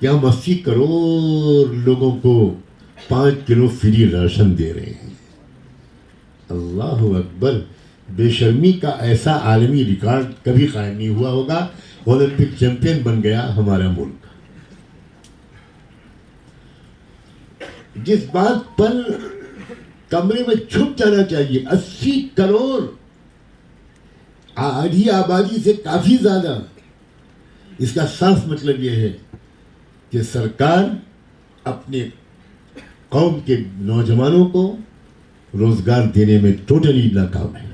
کہ ہم 80 کروڑ لوگوں کو 5 کلو فری راشن دے رہے ہیں. اللہ اکبر. بے شرمی کا ایسا عالمی ریکارڈ کبھی قائم نہیں ہوا ہوگا. اولمپک چیمپئن بن گیا ہمارا ملک. جس بات پر کمرے میں چھپ جانا چاہیے، 80 کروڑ آدھی آبادی سے کافی زیادہ. اس کا صاف مطلب یہ ہے کہ سرکار اپنے قوم کے نوجوانوں کو روزگار دینے میں ٹوٹلی ناکام ہے.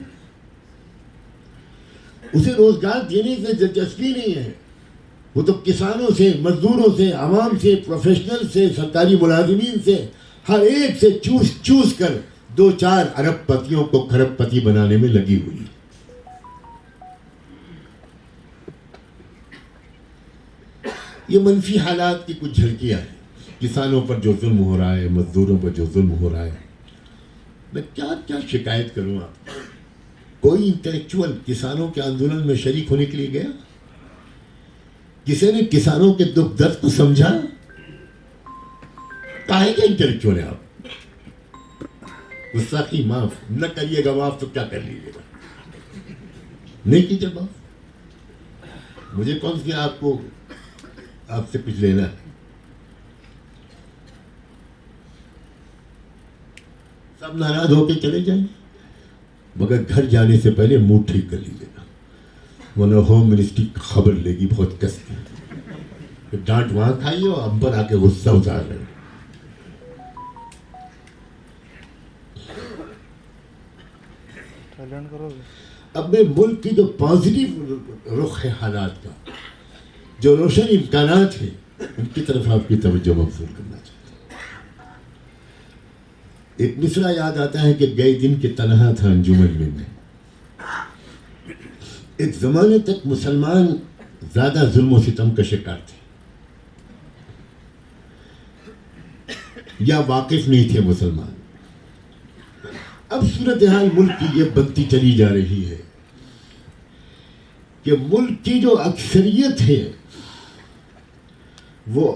اسے روزگار دینے سے دلچسپی نہیں ہے. وہ تو کسانوں سے، مزدوروں سے، عوام سے، پروفیشنل سے، سرکاری ملازمین سے، ہر ایک سے چوس کر 2-4 ارب پتیوں کو کھرب پتی بنانے میں لگی ہوئی. یہ منفی حالات کی کچھ جھلکیاں ہیں. کسانوں پر جو ظلم ہو رہا ہے، مزدوروں پر جو ظلم ہو رہا ہے. میں کیا شکایت کروں آپ. کوئی انٹلیکچوئل کسانوں کے آندولن میں شریک ہونے کے لیے گیا؟ کسی نے کسانوں کے دکھ درد کو سمجھا؟ کاہے کا انٹلیکچوئل ہے آپ؟ گستاخی معاف نہ کریے گا. معاف تو کیا کر لیجیے گا. نہیں کیجیے معاف. مجھے کون سی آپ سے کچھ لینا ہے. سب ناراض ہو کے چلے جائیں، مگر گھر جانے سے پہلے منہ ٹھیک کر لیجیے گا، ورنہ ہوم منسٹری خبر لے گی بہت کس کی. ڈانٹ وہاں کھائیے اور ہم پر آ کے غصہ اتار رہے. اپنے ملک کی جو پازیٹیو رخ ہے حالات کا، جو روشن امکانات ہیں، ان کی طرف آپ کی توجہ مبذول کرنا چاہتا ہوں. ایک مصرع یاد آتا ہے کہ گئے دن کے تنہا تھا انجمن میں. ایک زمانے تک مسلمان زیادہ ظلم و ستم کا شکار تھے، یا واقف نہیں تھے مسلمان. اب صورتحال ملک کی یہ بنتی چلی جا رہی ہے کہ ملک کی جو اکثریت ہے وہ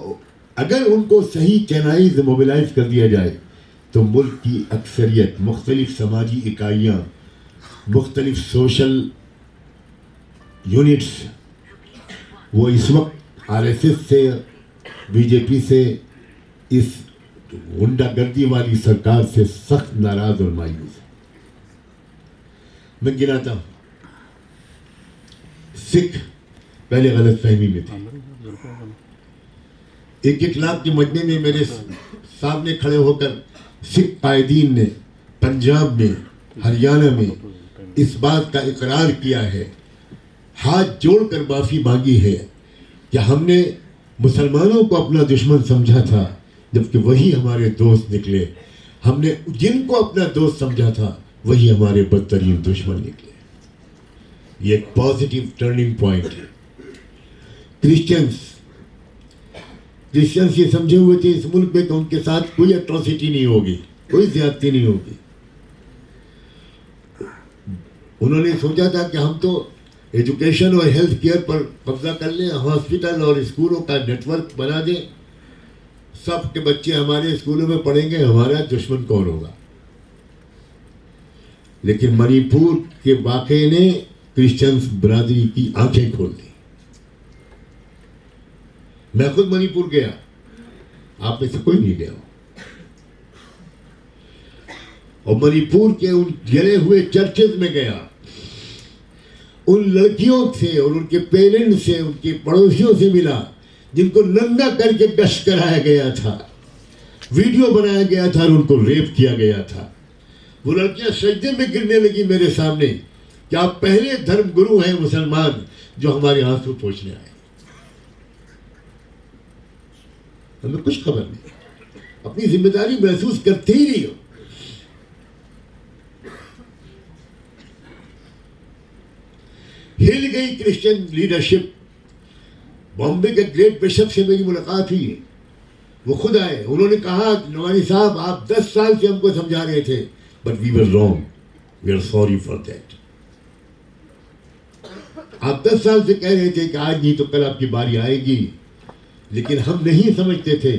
اگر ان کو صحیح چینائز موبلائز کر دیا جائے تو ملک کی اکثریت، مختلف سماجی اکائیاں، مختلف سوشل یونٹس، وہ اس وقت RSS سے، BJP سے، اس غنڈہ گردی والی سرکار سے سخت ناراض اور مایوس ہے. میں گناتا ہوں. سکھ پہلے غلط فہمی میں تھے. 1 لاکھ کے مجمع میں میرے سامنے کھڑے ہو کر سکھ قائدین نے پنجاب میں، ہریانہ میں اس بات کا اقرار کیا ہے، ہاتھ جوڑ کر معافی مانگی ہے کہ ہم نے مسلمانوں کو اپنا دشمن سمجھا تھا، جبکہ وہی ہمارے دوست نکلے. ہم نے جن کو اپنا دوست سمجھا تھا وہی ہمارے بدترین دشمن نکلے. یہ ایک پازیٹیو ٹرننگ پوائنٹ ہے. کرسچنس یہ سمجھے ہوئے تھے اس ملک میں کہ ان کے ساتھ کوئی اٹروسٹی نہیں ہوگی، کوئی زیادتی نہیں ہوگی. انہوں نے سوچا تھا کہ ہم تو ایجوکیشن اور ہیلتھ کیئر پر قبضہ کر لیں، ہاسپٹل اور اسکولوں کا نیٹ ورک بنا دیں، سب کے بچے ہمارے اسکولوں میں پڑھیں گے، ہمارا دشمن کون ہوگا. لیکن منی پور کے واقعے نے کرسچنس برادری کی آنکھیں کھول دی. میں خود منی پور گیا، آپ میں سے کوئی نہیں گیا. اور منی پور کے ان گرے ہوئے چرچز میں گیا, ان لڑکیوں سے اور ان کے پیرنٹس سے, ان کے پڑوسیوں سے ملا جن کو ننگا کر کے گشت کرایا گیا تھا, ویڈیو بنایا گیا تھا اور ان کو ریپ کیا گیا تھا. وہ لڑکیاں سجدے میں گرنے لگی میرے سامنے کہ آپ پہلے دھرم گرو ہیں مسلمان جو ہمارے آنسو پوچھنے آئے. ہمیں کچھ خبر نہیں, اپنی ذمہ داری محسوس کرتے ہی نہیں ہو. ہل گئی کرسچن لیڈرشپ. بامبے کے گریٹ بشپ سے میری ملاقات ہوئی ہے, وہ خود آئے. انہوں نے کہا نعمانی صاحب آپ 10 سال سے ہم کو سمجھا رہے تھے, but we were wrong, we are sorry for that. آپ 10 سال سے کہہ رہے تھے کہ آج نہیں تو کل آپ کی باری آئے گی, لیکن ہم نہیں سمجھتے تھے.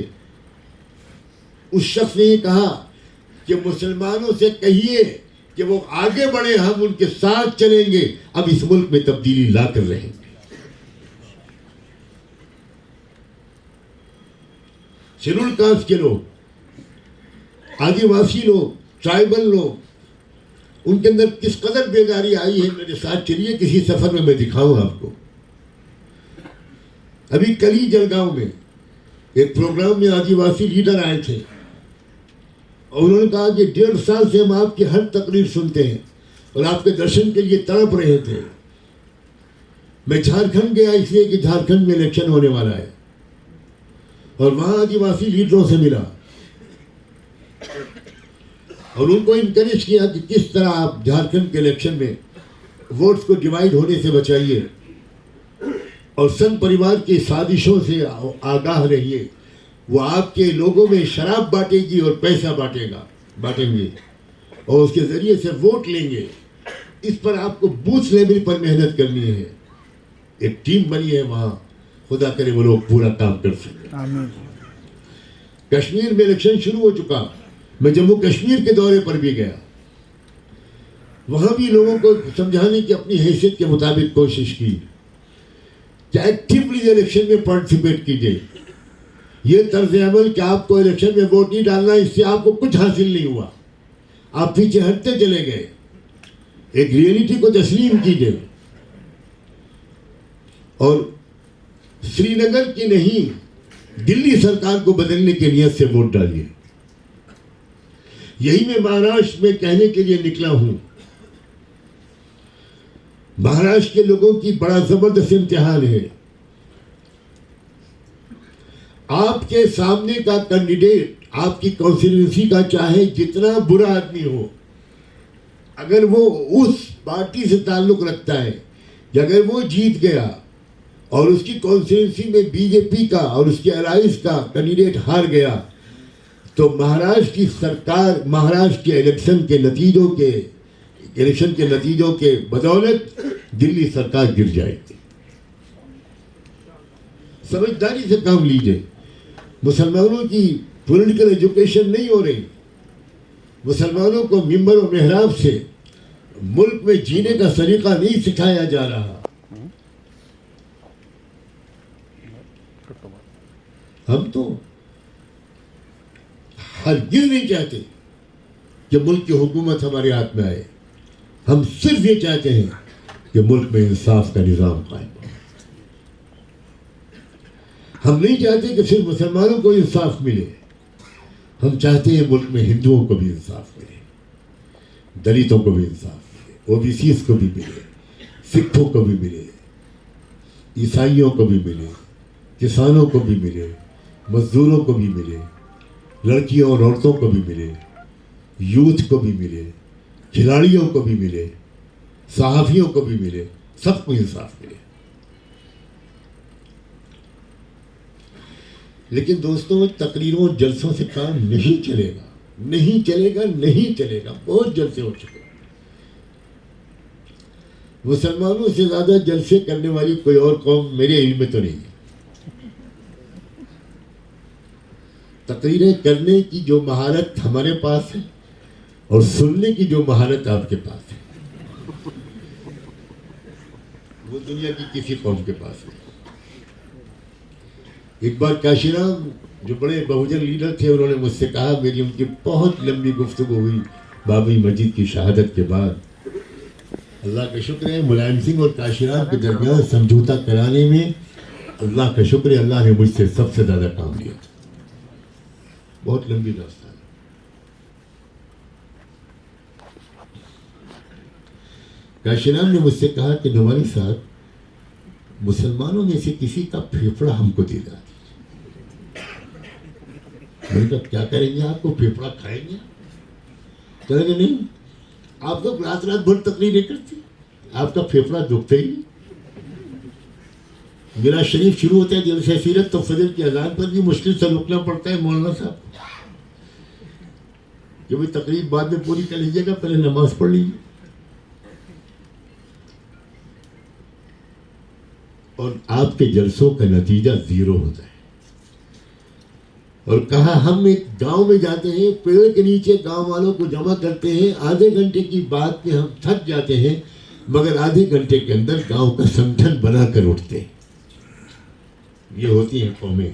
اس شخص نے یہ کہا کہ مسلمانوں سے کہیے کہ وہ آگے بڑھے, ہم ان کے ساتھ چلیں گے, اب اس ملک میں تبدیلی لا کر رہیں گے. شیڈول کاسٹ کے لوگ, آدیواسی لوگ, ٹرائبل لوگ, ان کے اندر کس قدر بیداری آئی ہے. میرے ساتھ چلیے کسی سفر میں دکھاؤں آپ کو. ابھی کل ہی جلگاؤں میں ایک پروگرام میں آدیواسی لیڈر آئے تھے اور انہوں نے کہا کہ 1.5 سال سے ہم آپ کی ہر تقریر سنتے ہیں اور آپ کے درشن کے لیے تڑپ رہے تھے. میں جھارکھنڈ گیا اس لیے کہ جھارکھنڈ میں الیکشن ہونے والا ہے اور وہاں آدیواسی لیڈروں سے ملا اور ان کو انکریج کیا کہ کس طرح آپ جھارکھنڈ کے الیکشن میں ووٹس کو ڈیوائیڈ ہونے سے بچائیے اور سنگھ پریوار کی سازشوں سے آگاہ رہیے. وہ آپ کے لوگوں میں شراب بانٹے گی اور پیسہ بانٹیں گے اور اس کے ذریعے سے ووٹ لیں گے. اس پر آپ کو بوتھ لیول پر محنت کرنی ہے. ایک ٹیم بنی ہے وہاں, خدا کرے وہ لوگ پورا کام کر سکیں. کشمیر میں الیکشن شروع ہو چکا. میں جموں کشمیر کے دورے پر بھی گیا, وہاں بھی لوگوں کو سمجھانے کی اپنی حیثیت کے مطابق کوشش کی کہ ایکٹیولی الیکشن میں پارٹیسپیٹ کیجیے. یہ طرز عمل کہ آپ کو الیکشن میں ووٹ نہیں ڈالنا, اس سے آپ کو کچھ حاصل نہیں ہوا, آپ پیچھے ہٹتے چلے گئے. ایک ریئلٹی کو تسلیم کیجیے اور سری نگر کی نہیں دلی سرکار کو بدلنے کی نیت سے ووٹ ڈالیے. یہی میں مہاراشٹر میں کہنے کے لیے نکلا ہوں. مہاراشٹر کے لوگوں کی بڑا زبردست امتحان ہے. آپ کے سامنے کا کینڈیڈیٹ آپ کی کانسٹیٹوئنسی کا چاہے جتنا برا آدمی ہو, اگر وہ اس پارٹی سے تعلق رکھتا ہے کہ اگر وہ جیت گیا اور اس کی کانسٹیٹوئنسی میں بی جے پی کا اور اس کے الائنس کا کینڈیڈیٹ ہار گیا, تو مہاراشٹر کی سرکار مہاراشٹر کے الیکشن کے نتیجوں کے بدولت دلی سرکار گر جائے گی. سمجھداری سے کام لیجئے. مسلمانوں کی پولیٹیکل ایجوکیشن نہیں ہو رہی. مسلمانوں کو ممبر و محراب سے ملک میں جینے کا سلیقہ نہیں سکھایا جا رہا. ہم تو ہرگز نہیں چاہتے کہ ملک کی حکومت ہمارے ہاتھ میں آئے. ہم صرف یہ چاہتے ہیں کہ ملک میں انصاف کا نظام قائم ہو. ہم نہیں چاہتے کہ صرف مسلمانوں کو انصاف ملے, ہم چاہتے ہیں ملک میں ہندوؤں کو بھی انصاف ملے, دلتوں کو بھی انصاف ملے, او بی سیز کو بھی ملے, سکھوں کو بھی ملے, عیسائیوں کو بھی ملے, کسانوں کو بھی ملے, مزدوروں کو بھی ملے, لڑکیوں اور عورتوں کو بھی ملے, یوتھ کو بھی ملے, کھلاڑیوں کو بھی ملے, صحافیوں کو بھی ملے, سب کو انصاف ملے. لیکن دوستوں, تقریروں جلسوں سے کام نہیں چلے گا, نہیں چلے گا, نہیں چلے گا. بہت جلسے ہو چکے. مسلمانوں سے زیادہ جلسے کرنے والی کوئی اور قوم میرے علم میں تو نہیں ہے. تقریریں کرنے کی جو مہارت ہمارے پاس ہے اور سننے کی جو مہارت آپ کے پاس ہے, وہ دنیا کی کسی قوم کے پاس نہیں. ایک بار کاشی رام جو بڑے بہوجن لیڈر تھے, انہوں نے مجھ سے کہا, میری ان کی بہت لمبی گفتگو ہوئی بابری مسجد کی شہادت کے بعد اللہ کا شکر ہے ملائم سنگھ اور کاشی رام کے درمیان سمجھوتا کرانے میں اللہ کا شکر ہے اللہ نے مجھ سے سب سے زیادہ کام لیا تھا. بہت لمبی راستہ ہے. کاشی رام نے مجھ سے کہا کہ نعمانی صاحب مسلمانوں میں سے کسی کا پھیپھڑا ہم کو دے گا. میں نے کہا کیا کریں گے آپ کو پھیپھڑا کھائیں گے؟ کہنے کہ نہیں آپ تو رات بھر تقریر نہیں کرتے آپ کا پھیپھڑا دکھتا ہی نہیں. میرا شریف شروع ہوتا ہے جلسہ سیرت تو فجر کی اذان پر بھی مشکل سے رکنا پڑتا ہے مولانا صاحب کہ بھائی تقریر بعد میں پوری کر لیجیے گا پہلے نماز پڑھ لیجیے. اور آپ کے جلسوں کا نتیجہ زیرو ہوتا ہے. اور کہا ہم ایک گاؤں میں جاتے ہیں پیڑ کے نیچے گاؤں والوں کو جمع کرتے ہیں آدھے گھنٹے کی بات میں ہم تھک جاتے ہیں مگر آدھے گھنٹے کے اندر گاؤں کا سنگھن بنا کر اٹھتے ہیں. یہ ہوتی ہیں قومیں.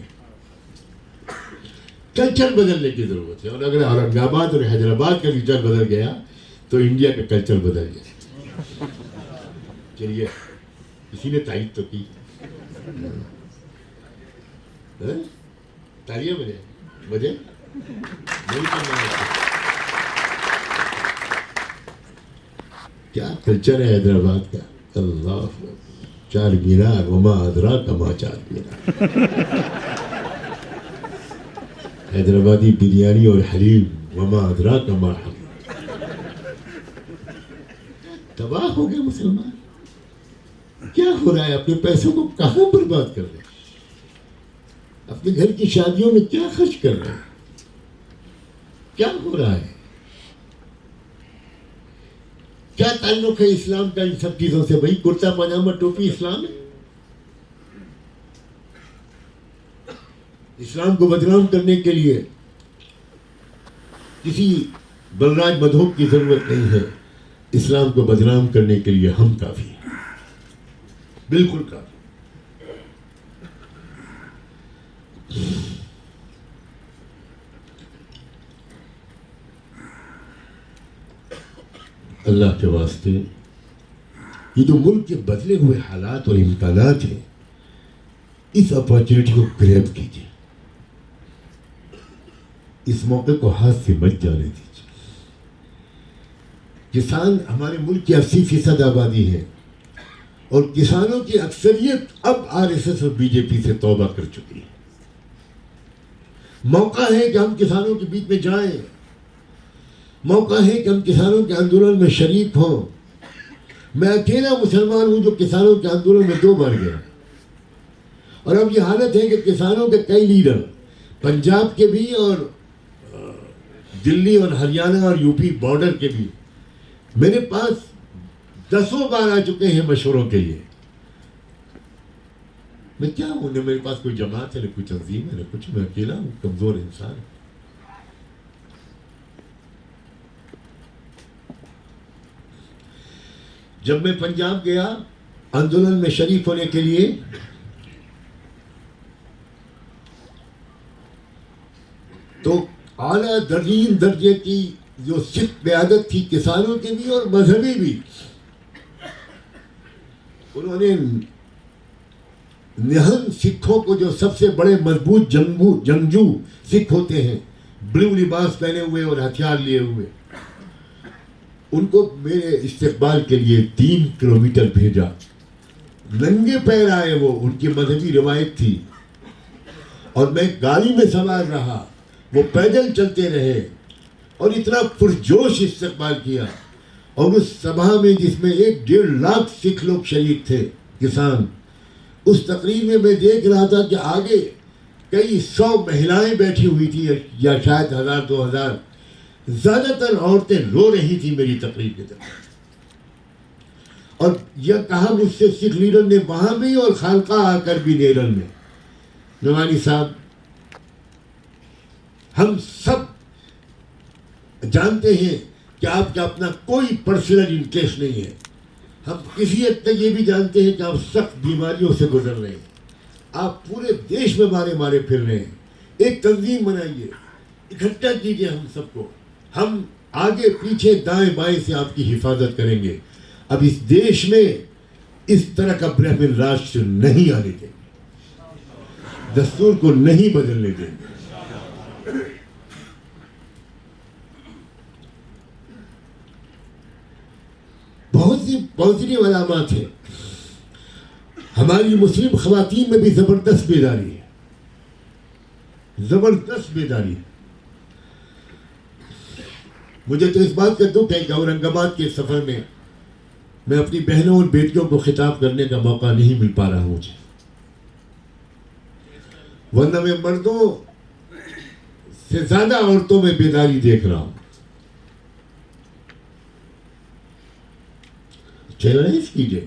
کلچر بدلنے کی ضرورت ہے اور اگر اورنگ آباد اور حیدرآباد کا کلچر بدل گیا تو انڈیا کا کلچر بدل گیا. چلیے کسی نے تائید تو کی تالیاں بجے کیا کلچر ہے حیدرآباد کا. اللہ چار مینار وما ادراک ما چار مینار. حیدرآبادی بریانی اور حلیم وما ادراک ما حلیم. تباہ ہو گئے مسلمان. کیا ہو رہا ہے؟ اپنے پیسوں کو کہاں برباد کر رہے ہیں؟ اپنے گھر کی شادیوں میں کیا خرچ کر رہے ہیں؟ کیا ہو رہا ہے؟ کیا تعلق ہے اسلام کا ان سب چیزوں سے؟ بھائی کرتا پاجامہ ٹوپی اسلام ہے؟ اسلام کو بدنام کرنے کے لیے کسی بلراج مدھوک کی ضرورت نہیں ہے. اسلام کو بدنام کرنے کے لیے ہم کافی ہیں. بالکل کافی. اللہ کے واسطے یہ جو ملک کے بدلے ہوئے حالات اور امکانات ہیں اس اپارچونٹی کو گریب کیجیے. اس موقع کو ہاتھ سے مت جانے دیجیے. کسان ہمارے ملک کی 80% آبادی ہے اور کسانوں کی اکثریت اب RSS اور BJP سے توبہ کر چکی ہے. موقع ہے کہ ہم کسانوں کے بیچ میں جائیں. موقع ہے کہ ہم کسانوں کے آندولن میں شریک ہوں. میں اکیلا مسلمان ہوں جو کسانوں کے آندولن میں 2 بار گیا. اور اب یہ حالت ہے کہ کسانوں کے کئی لیڈر پنجاب کے بھی اور دلی اور ہریانہ اور UP بارڈر کے بھی میرے پاس 10 بار آ چکے ہیں مشوروں کے لیے. میں کیا ہوں؟ نہ میرے پاس کوئی جماعت ہے نہ کوئی تنظیم ہے نہ کچھ. میں اکیلا ہوں, کمزور انسان. جب میں پنجاب گیا آندولن میں شریک ہونے کے لیے تو اعلیٰ ترین درجے کی جو سکھ قیادت تھی کسانوں کی بھی اور مذہبی بھی, انہوں نے نہنگ سکھوں کو جو سب سے بڑے مضبوط جنگجو سکھ ہوتے ہیں بلو لباس پہنے ہوئے اور ہتھیار لیے ہوئے, ان کو میرے استقبال کے لیے 3 کلومیٹر بھیجا. ننگے پیر آئے وہ, ان کی مذہبی روایت تھی. اور میں گاڑی میں سوار رہا, وہ پیدل چلتے رہے اور اتنا پرجوش استقبال کیا. اور اس سبھا میں جس میں 1.5 لاکھ سکھ لوگ شریک تھے کسان, اس تقریر میں میں دیکھ رہا تھا کہ آگے کئی 100 مہلائیں بیٹھی ہوئی تھی یا شاید 1000-2000. زیادہ تر عورتیں رو رہی تھی میری تقریر کے دوران. اور یہ کہا مجھ سے سکھ لیڈر نے وہاں بھی اور خانقاہ آ کر بھی نیرل میں, نعمانی صاحب ہم سب جانتے ہیں کہ آپ کا اپنا کوئی پرسنل انٹرسٹ نہیں ہے. ہم کسی حد تک یہ بھی جانتے ہیں کہ آپ سخت بیماریوں سے گزر رہے ہیں. آپ پورے دیش میں مارے پھر رہے ہیں. ایک تنظیم بنائیے, اکٹھا کیجیے ہم سب کو. ہم آگے پیچھے دائیں بائیں سے آپ کی حفاظت کریں گے. اب اس دیش میں اس طرح کا برہمن راشٹر نہیں آنے دیں گے, دستور کو نہیں بدلنے دیں گے. بہت سی پازیٹیو علامات ہیں. ہماری مسلم خواتین میں بھی زبردست بیداری ہے, زبردست بیداری ہے. مجھے تو اس بات کا دکھ ہے کہ اورنگ آباد کے سفر میں اپنی بہنوں اور بیٹیوں کو خطاب کرنے کا موقع نہیں مل پا رہا ہوں مجھے, ورنہ میں مردوں سے زیادہ عورتوں میں بیداری دیکھ رہا ہوں. چیلنج کیجیے.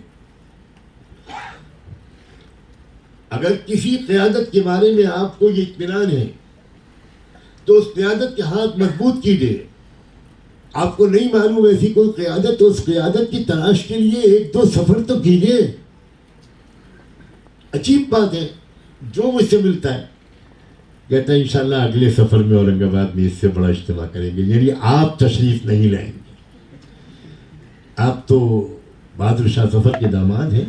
اگر کسی قیادت کے بارے میں آپ کو یہ اطمینان ہے تو اس قیادت کے ہاتھ مضبوط کیجیے. آپ کو نہیں معلوم ایسی کوئی قیادت تو اس قیادت کی تلاش کے لیے 1-2 سفر تو کیجیے. عجیب بات ہے, جو مجھ سے ملتا ہے کہتا ہے انشاءاللہ اگلے سفر میں اورنگ آباد میں اس سے بڑا اجتماع کریں گے. یعنی آپ تشریف نہیں لائیں گے. آپ تو بہادر شاہ ظفر کے داماد ہیں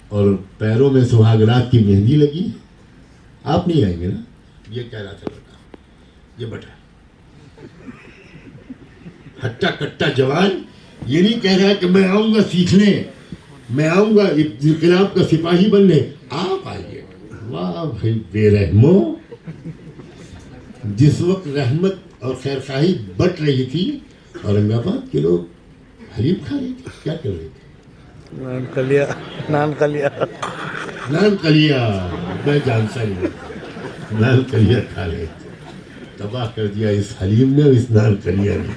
اور پیروں میں سہاگ رات کی مہندی لگی. آپ نہیں آئیں گے نا. یہ کہہ رہا تھا لڑکا, یہ بٹا ہٹا کٹا جوان یہ نہیں کہہ رہا کہ میں آؤں گا سیکھنے, میں آؤں گا انقلاب کا سپاہی بننے. آپ آئیے. واہ بھائی بے رحمو. جس وقت رحمت اور خیر خواہی بٹ رہی تھی اورنگ آباد کے لوگ حلیم کھا رہے تھے. کیا کر رہے تھے؟ نان کلیا. نان کلیا. نان کلیا. میں جانتا نہیں, نان کلیا کھا رہے تھے. تباہ کر دیا اس حلیم نے اور اس نان کلیا نے.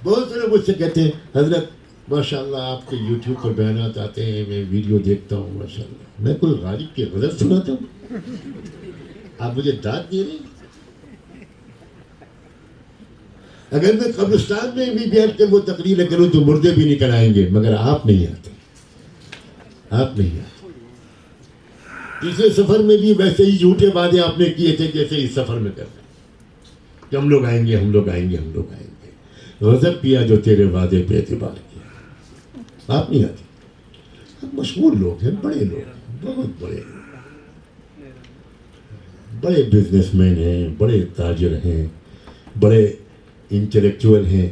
بہت سارے مجھ سے کہتے ہیں حضرت ماشاءاللہ آپ کے یوٹیوب پر بیانات آتے ہیں, میں ویڈیو دیکھتا ہوں ماشاءاللہ. میں کوئی غالب کی غزل سناتا ہوں؟ آپ مجھے داد دے رہے ہیں. اگر میں قبرستان میں بھی بیٹھ کر وہ تقریر کروں تو مردے بھی نکل آئیں گے, مگر آپ نہیں آتے. آپ نہیں آتے. پچھلے سفر میں بھی ویسے ہی جھوٹے وعدے آپ نے کیے تھے جیسے اس سفر میں کرتے کہ ہم لوگ آئیں گے, ہم لوگ آئیں گے, ہم لوگ آئیں گے. غضب کیا جو تیرے وعدے پہ اعتبار کیا. آپ نہیں آتے. آپ مشہور لوگ ہیں, بڑے لوگ ہیں, بہت بڑے لوگ, بڑے بزنس مین ہیں, بڑے تاجر ہیں, بڑے انٹلیکچوئل ہیں.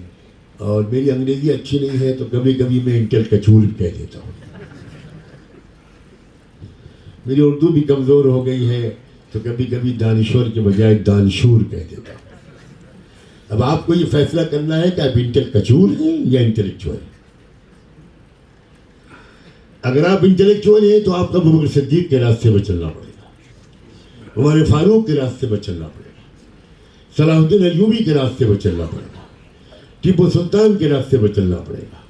اور میری انگریزی اچھی نہیں ہے تو کبھی کبھی میں انٹلیکچوئل بھی کہہ دیتا ہوں. میری اردو بھی کمزور ہو گئی ہے تو کبھی کبھی دانشور کے بجائے دانشور کہہ دیتا ہوں. اب آپ کو یہ فیصلہ کرنا ہے کہ آپ انٹلیکچوئل ہیں یا انٹلیکچوئل. اگر آپ انٹلیکچوئل ہیں تو آپ کو ابو بکر صدیق کے راستے پر چلنا پڑے گا, عمر فاروق کے راستے پر چلنا پڑے گا, صلاح الدین ایوبی کے راستے پر چلنا پڑے گا, ٹیپو سلطان کے راستے پر چلنا پڑے گا,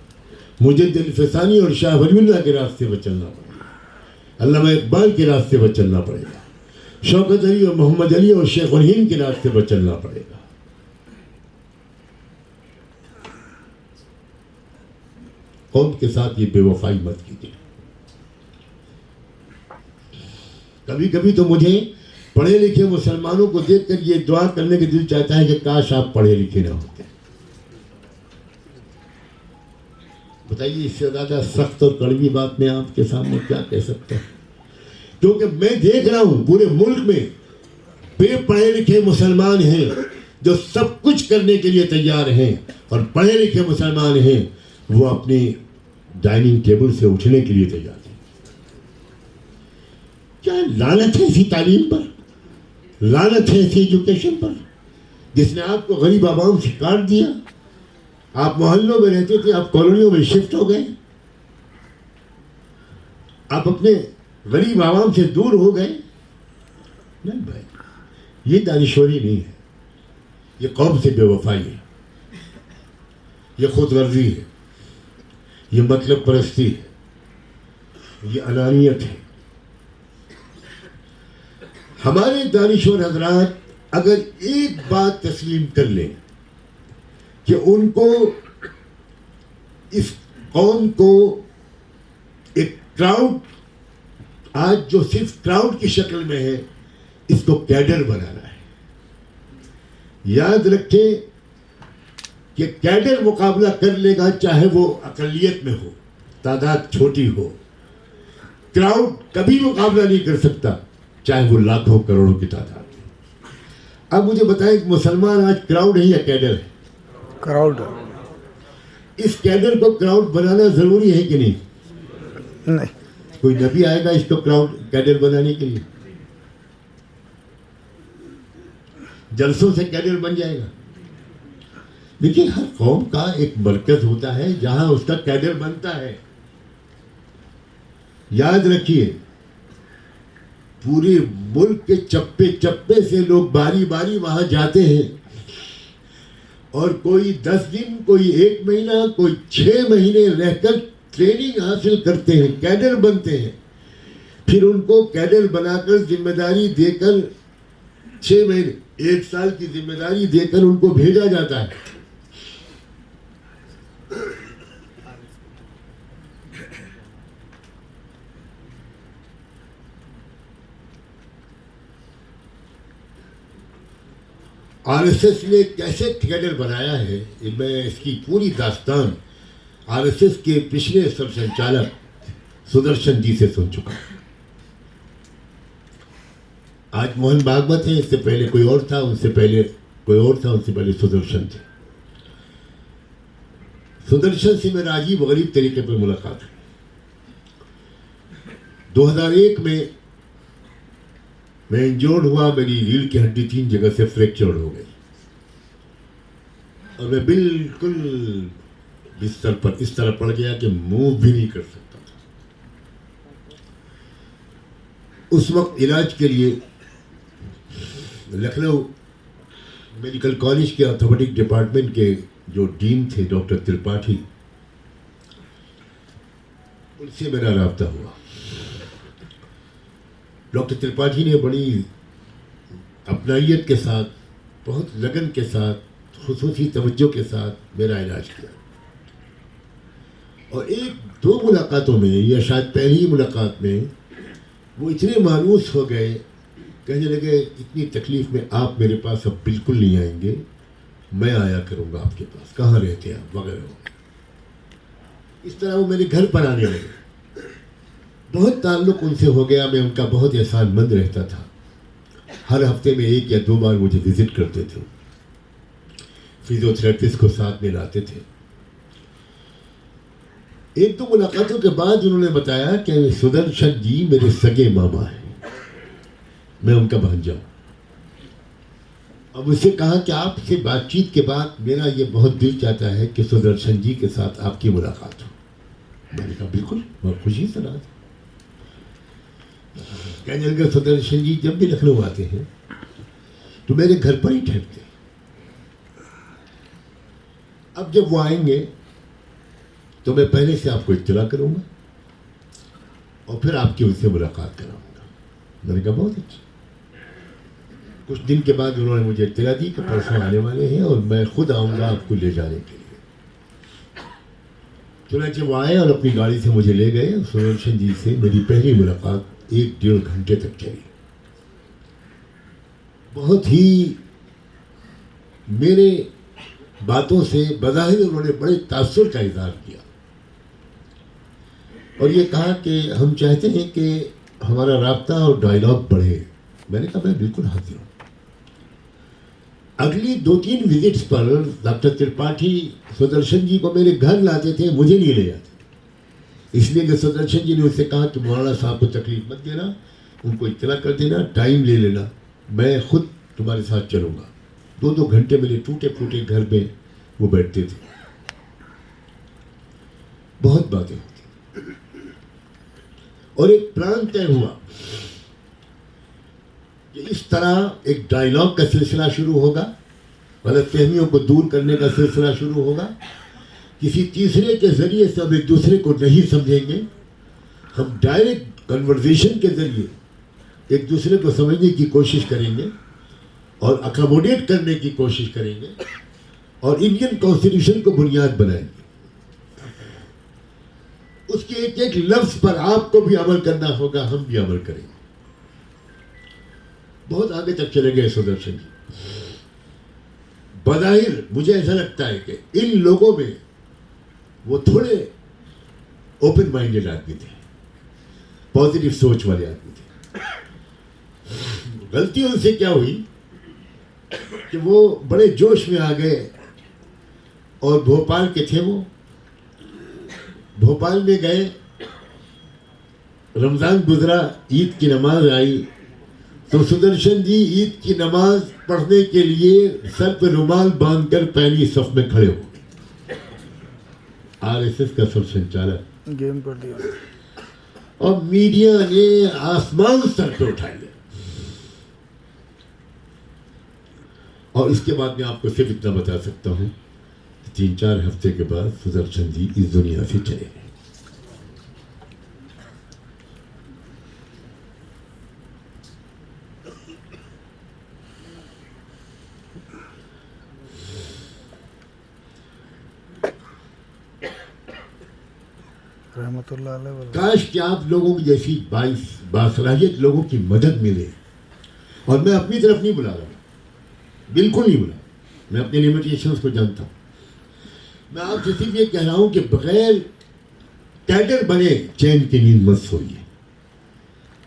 مجد الفسانی اور شاہ ولی اللہ کے راستے پر چلنا پڑے گا, علامہ اقبال کے راستے پر چلنا پڑے گا, شوکت علی اور محمد علی اور شیخ الہند کے راستے پر چلنا پڑے گا. قوم کے ساتھ یہ بے وفائی مت کیجیے. کبھی کبھی تو مجھے پڑھے لکھے مسلمانوں کو دیکھ کر یہ دعا کرنے کے دل چاہتا ہے کہ کاش آپ پڑھے لکھے نہ ہوتے. بتائیے اس سے زیادہ سخت اور کڑوی بات میں آپ کے سامنے کیا کہہ سکتا ہوں. کیونکہ میں دیکھ رہا ہوں پورے ملک میں بے پڑھے لکھے مسلمان ہیں جو سب کچھ کرنے کے لیے تیار ہیں, اور پڑھے لکھے مسلمان ہیں وہ اپنی ڈائننگ ٹیبل سے اٹھنے کے لیے تیار ہیں. کیا لعنت ہے ایسی تعلیم پر, لعنت ہے ایسی ایجوکیشن پر جس نے آپ کو غریب عوام سے کاٹ دیا. آپ محلوں میں رہتے تھے, آپ کالونیوں میں شفٹ ہو گئے, آپ اپنے غریب عوام سے دور ہو گئے. نہیں بھائی, یہ دانشوری نہیں ہے, یہ قوم سے بے وفائی ہے, یہ خود غرضی ہے, یہ مطلب پرستی ہے, یہ انانیت ہے. ہمارے دانشور حضرات اگر ایک بات تسلیم کر لیں کہ ان کو اس قوم کو ایک کراؤڈ آج جو صرف کراؤڈ کی شکل میں ہے اس کو کیڈر بنانا ہے. یاد رکھیں کہ کیڈر مقابلہ کر لے گا چاہے وہ اقلیت میں ہو, تعداد چھوٹی ہو. کراؤڈ کبھی مقابلہ نہیں کر سکتا چاہے وہ لاکھوں کروڑوں کی تعداد میں. اب مجھے بتائیں کہ مسلمان آج کراؤڈ ہے یا کیڈر ہے؟ کراؤڈ اس کیڈر کو کراؤڈ بنانا ضروری ہے کہ نہیں؟ نہیں. کوئی نبی آئے گا اس کو کراؤڈ کیڈر بنانے کے لیے؟ جلسوں سے کیڈر بن جائے گا؟ دیکھیے ہر قوم کا ایک مرکز ہوتا ہے جہاں اس کا کیڈر بنتا ہے. یاد رکھیے پورے ملک کے چپے چپے سے لوگ باری باری وہاں جاتے ہیں اور کوئی 10 دن, کوئی 1 مہینہ, کوئی 6 مہینے رہ کر ٹریننگ حاصل کرتے ہیں, کیڈر بنتے ہیں. پھر ان کو کیڈر بنا کر ذمہ داری دے کر 6 مہینے 1 سال کی ذمہ داری دے کر ان کو بھیجا جاتا ہے. آر ایس ایس نے کیسے کیڈر بنایا ہے, میں اس کی پوری داستان آر ایس ایس کے پچھلے سب سنچالک سدرشن جی سے سن چکا. آج موہن بھاگوت ہیں, اس سے پہلے کوئی اور تھا, ان سے پہلے کوئی اور تھا, ان سے پہلے سدرشن تھے. سدرشن سے میرا عجیب و غریب طریقے پر ملاقات ہے. 2001 میں انجورڈ ہوا, میری ریڑھ کی ہڈی 3 جگہ سے فریکچر ہو گئی اور میں بالکل بستر پر اس طرح پڑ گیا کہ موو بھی نہیں کر سکتا تھا. اس وقت علاج کے لیے لکھنؤ میڈیکل کالج کے آرتھوپیڈک ڈپارٹمنٹ کے جو ڈین تھے ڈاکٹر ترپاٹھی, ان سے میرا رابطہ ہوا. ڈاکٹر ترپاٹھی نے بڑی اپنائیت کے ساتھ, بہت لگن کے ساتھ, خصوصی توجہ کے ساتھ میرا علاج کیا. اور 1-2 ملاقاتوں میں یا شاید پہلی ملاقات میں وہ اتنے مانوس ہو گئے, کہنے لگے اتنی تکلیف میں آپ میرے پاس اب بالکل نہیں آئیں گے, میں آیا کروں گا آپ کے پاس, کہاں رہتے ہیں آپ وغیرہ. اس طرح وہ میرے گھر پر آنے لگے. بہت تعلق ان سے ہو گیا, میں ان کا بہت احسان مند رہتا تھا. ہر ہفتے میں 1 یا 2 بار مجھے وزٹ کرتے تھے, فزیو تھراپسٹ کو ساتھ میں لاتے تھے. 1-2 ملاقاتوں کے بعد انہوں نے بتایا کہ سدرشن جی میرے سگے ماما ہیں, میں ان کا بھانجا ہوں. اب اس سے کہا کہ آپ سے بات چیت کے بعد میرا یہ بہت دل چاہتا ہے کہ سدرشن جی کے ساتھ آپ کی ملاقات ہو. میں نے کہا بالکل, بہت خوشی سے رہا. کہنے لگے سدرشن جی جب بھی لکھنؤ آتے ہیں تو میرے گھر پر ہی ٹھہرتے. اب جب وہ آئیں گے تو میں پہلے سے آپ کو اطلاع کروں گا اور پھر آپ کی ان سے ملاقات کراؤں گا. میں نے کہا بہت اچھا. کچھ دن کے بعد انہوں نے مجھے اطلاع دی کہ پرسوں آنے والے ہیں اور میں خود آؤں گا آپ کو لے جانے کے لیے. چنانچہ وہ آئے اور اپنی گاڑی سے مجھے لے گئے. سدرشن جی سے میری پہلی ملاقات 1-1.5 گھنٹے تک چلی. بہت ہی میرے باتوں سے بظاہر انہوں نے بڑے تاثر کا اظہار کیا اور یہ کہا کہ ہم چاہتے ہیں کہ ہمارا رابطہ اور ڈائلاگ بڑھے. میں نے کہا میں بالکل حاضر ہوں. اگلی 2-3 وزٹس پر ڈاکٹر ترپاٹھی سدرشن جی کو میرے گھر لاتے تھے, مجھے نہیں لے جاتے. اس لیے کہ سدرشن جی نے اس سے کہا کہ مولانا صاحب کو تکلیف مت دینا, ان کو اطلاع کر دینا, ٹائم لے لینا, میں خود تمہارے ساتھ چلوں گا. 2-2 گھنٹے میرے ٹوٹے پھوٹے گھر میں وہ بیٹھتے تھے. بہت باتیں ہوتی اور ایک پلان طے ہوا کہ اس طرح ایک ڈائلاگ کا سلسلہ شروع ہوگا, غلط فہمیوں کو دور کرنے کا سلسلہ شروع ہوگا. کسی تیسرے کے ذریعے سے ہم ایک دوسرے کو نہیں سمجھیں گے, ہم ڈائریکٹ کنورزیشن کے ذریعے ایک دوسرے کو سمجھنے کی کوشش کریں گے اور اکاموڈیٹ کرنے کی کوشش کریں گے اور انڈین کانسٹیٹیوشن کو بنیاد بنائیں گے. اس کے ایک ایک لفظ پر آپ کو بھی عمل کرنا ہوگا, ہم بھی عمل کریں گے. بہت آگے تک چلے گئے سدرشن جی. بظاہر مجھے ایسا لگتا ہے کہ ان لوگوں میں وہ تھوڑے اوپن مائنڈیڈ آدمی تھے, پازیٹیو سوچ والے آدمی تھے. غلطی ان سے کیا ہوئی کہ وہ بڑے جوش میں آ گئے, اور بھوپال کے تھے وہ, بھوپال میں گئے, رمضان گزرا, عید کی نماز آئی, تو سدرشن جی عید کی نماز پڑھنے کے لیے سر پہ رومال باندھ کر پہلی صف میں کھڑے ہو. RSS کا سب سنچالک گیم کر دیا. اور میڈیا نے آسمان سر پہ اٹھا لیا. اور اس کے بعد میں آپ کو صرف اتنا بتا سکتا ہوں, 3-4 ہفتے کے بعد سدرشن جی اس دنیا سے چلے گئے. رحمت اللہ علیہ. کاش کہ آپ لوگوں کی جیسی باصلاحیت لوگوں کی مدد ملے. اور میں اپنی طرف نہیں بلا رہا, بالکل نہیں بلا, میں اپنے لیمیٹیشنز کو جانتا ہوں. میں آپ سے صرف یہ کہہ رہا ہوں کہ بغیر کیڈر بنے چین کی نیند مت سوئیے.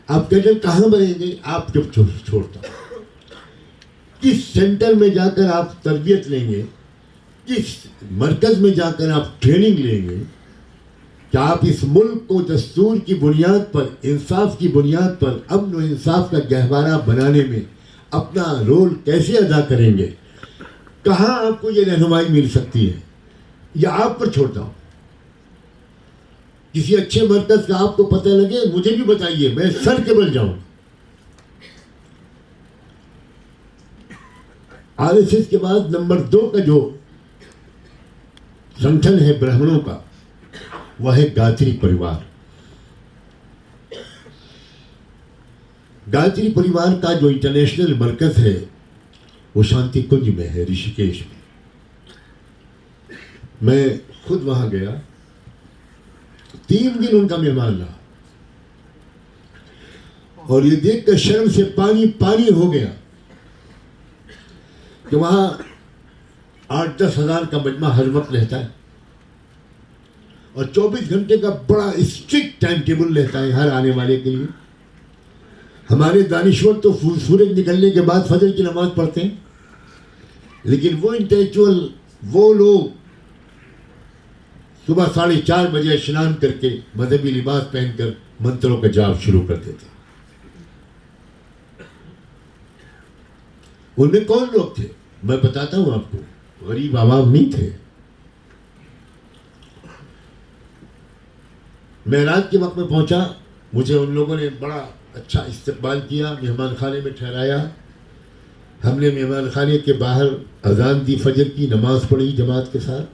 آپ کیڈر کہاں بنیں گے؟ آپ جب چھوڑتا ہوں کس سینٹر میں جا کر آپ تربیت لیں گے, کس مرکز میں جا کر آپ ٹریننگ لیں گے, کیا آپ اس ملک کو دستور کی بنیاد پر, انصاف کی بنیاد پر, امن و انصاف کا گہوارہ بنانے میں اپنا رول کیسے ادا کریں گے؟ کہاں آپ کو یہ رہنمائی مل سکتی ہے؟ یا آپ پر چھوڑتا ہوں. کسی اچھے مرکز کا آپ کو پتہ لگے مجھے بھی بتائیے, میں سر کے بل جاؤں. RSS کے بعد نمبر 2 کا جو سنگٹھن ہے برہمنوں کا, وہ ہے گایتری پریوار. گایتری پریوار کا جو انٹرنیشنل مرکز ہے وہ شانتی کنج میں ہے, رشیکیش میں. میں خود وہاں گیا, 3 دن ان کا مہمان رہا, اور یہ دیکھ کر شرم سے پانی پانی ہو گیا کہ وہاں 8-10 ہزار کا مجمع ہر وقت رہتا ہے, اور 24 گھنٹے کا بڑا اسٹرکٹ ٹائم ٹیبل رہتا ہے ہر آنے والے کے لیے. ہمارے دانشور تو سورج نکلنے کے بعد فجر کی نماز پڑھتے ہیں, لیکن وہ انٹلیکچوئل, وہ لوگ صبح 4:30 بجے اشنان کر کے مذہبی لباس پہن کر منتروں کا جاپ شروع کرتے تھے. ان میں کون لوگ تھے میں بتاتا ہوں آپ کو, غریب عوام نہیں تھے. میں رات کے وقت میں پہنچا, مجھے ان لوگوں نے بڑا اچھا استقبال کیا, مہمان خانے میں ٹھہرایا. ہم نے مہمان خانے کے باہر اذان دی, فجر کی نماز پڑھی جماعت کے ساتھ.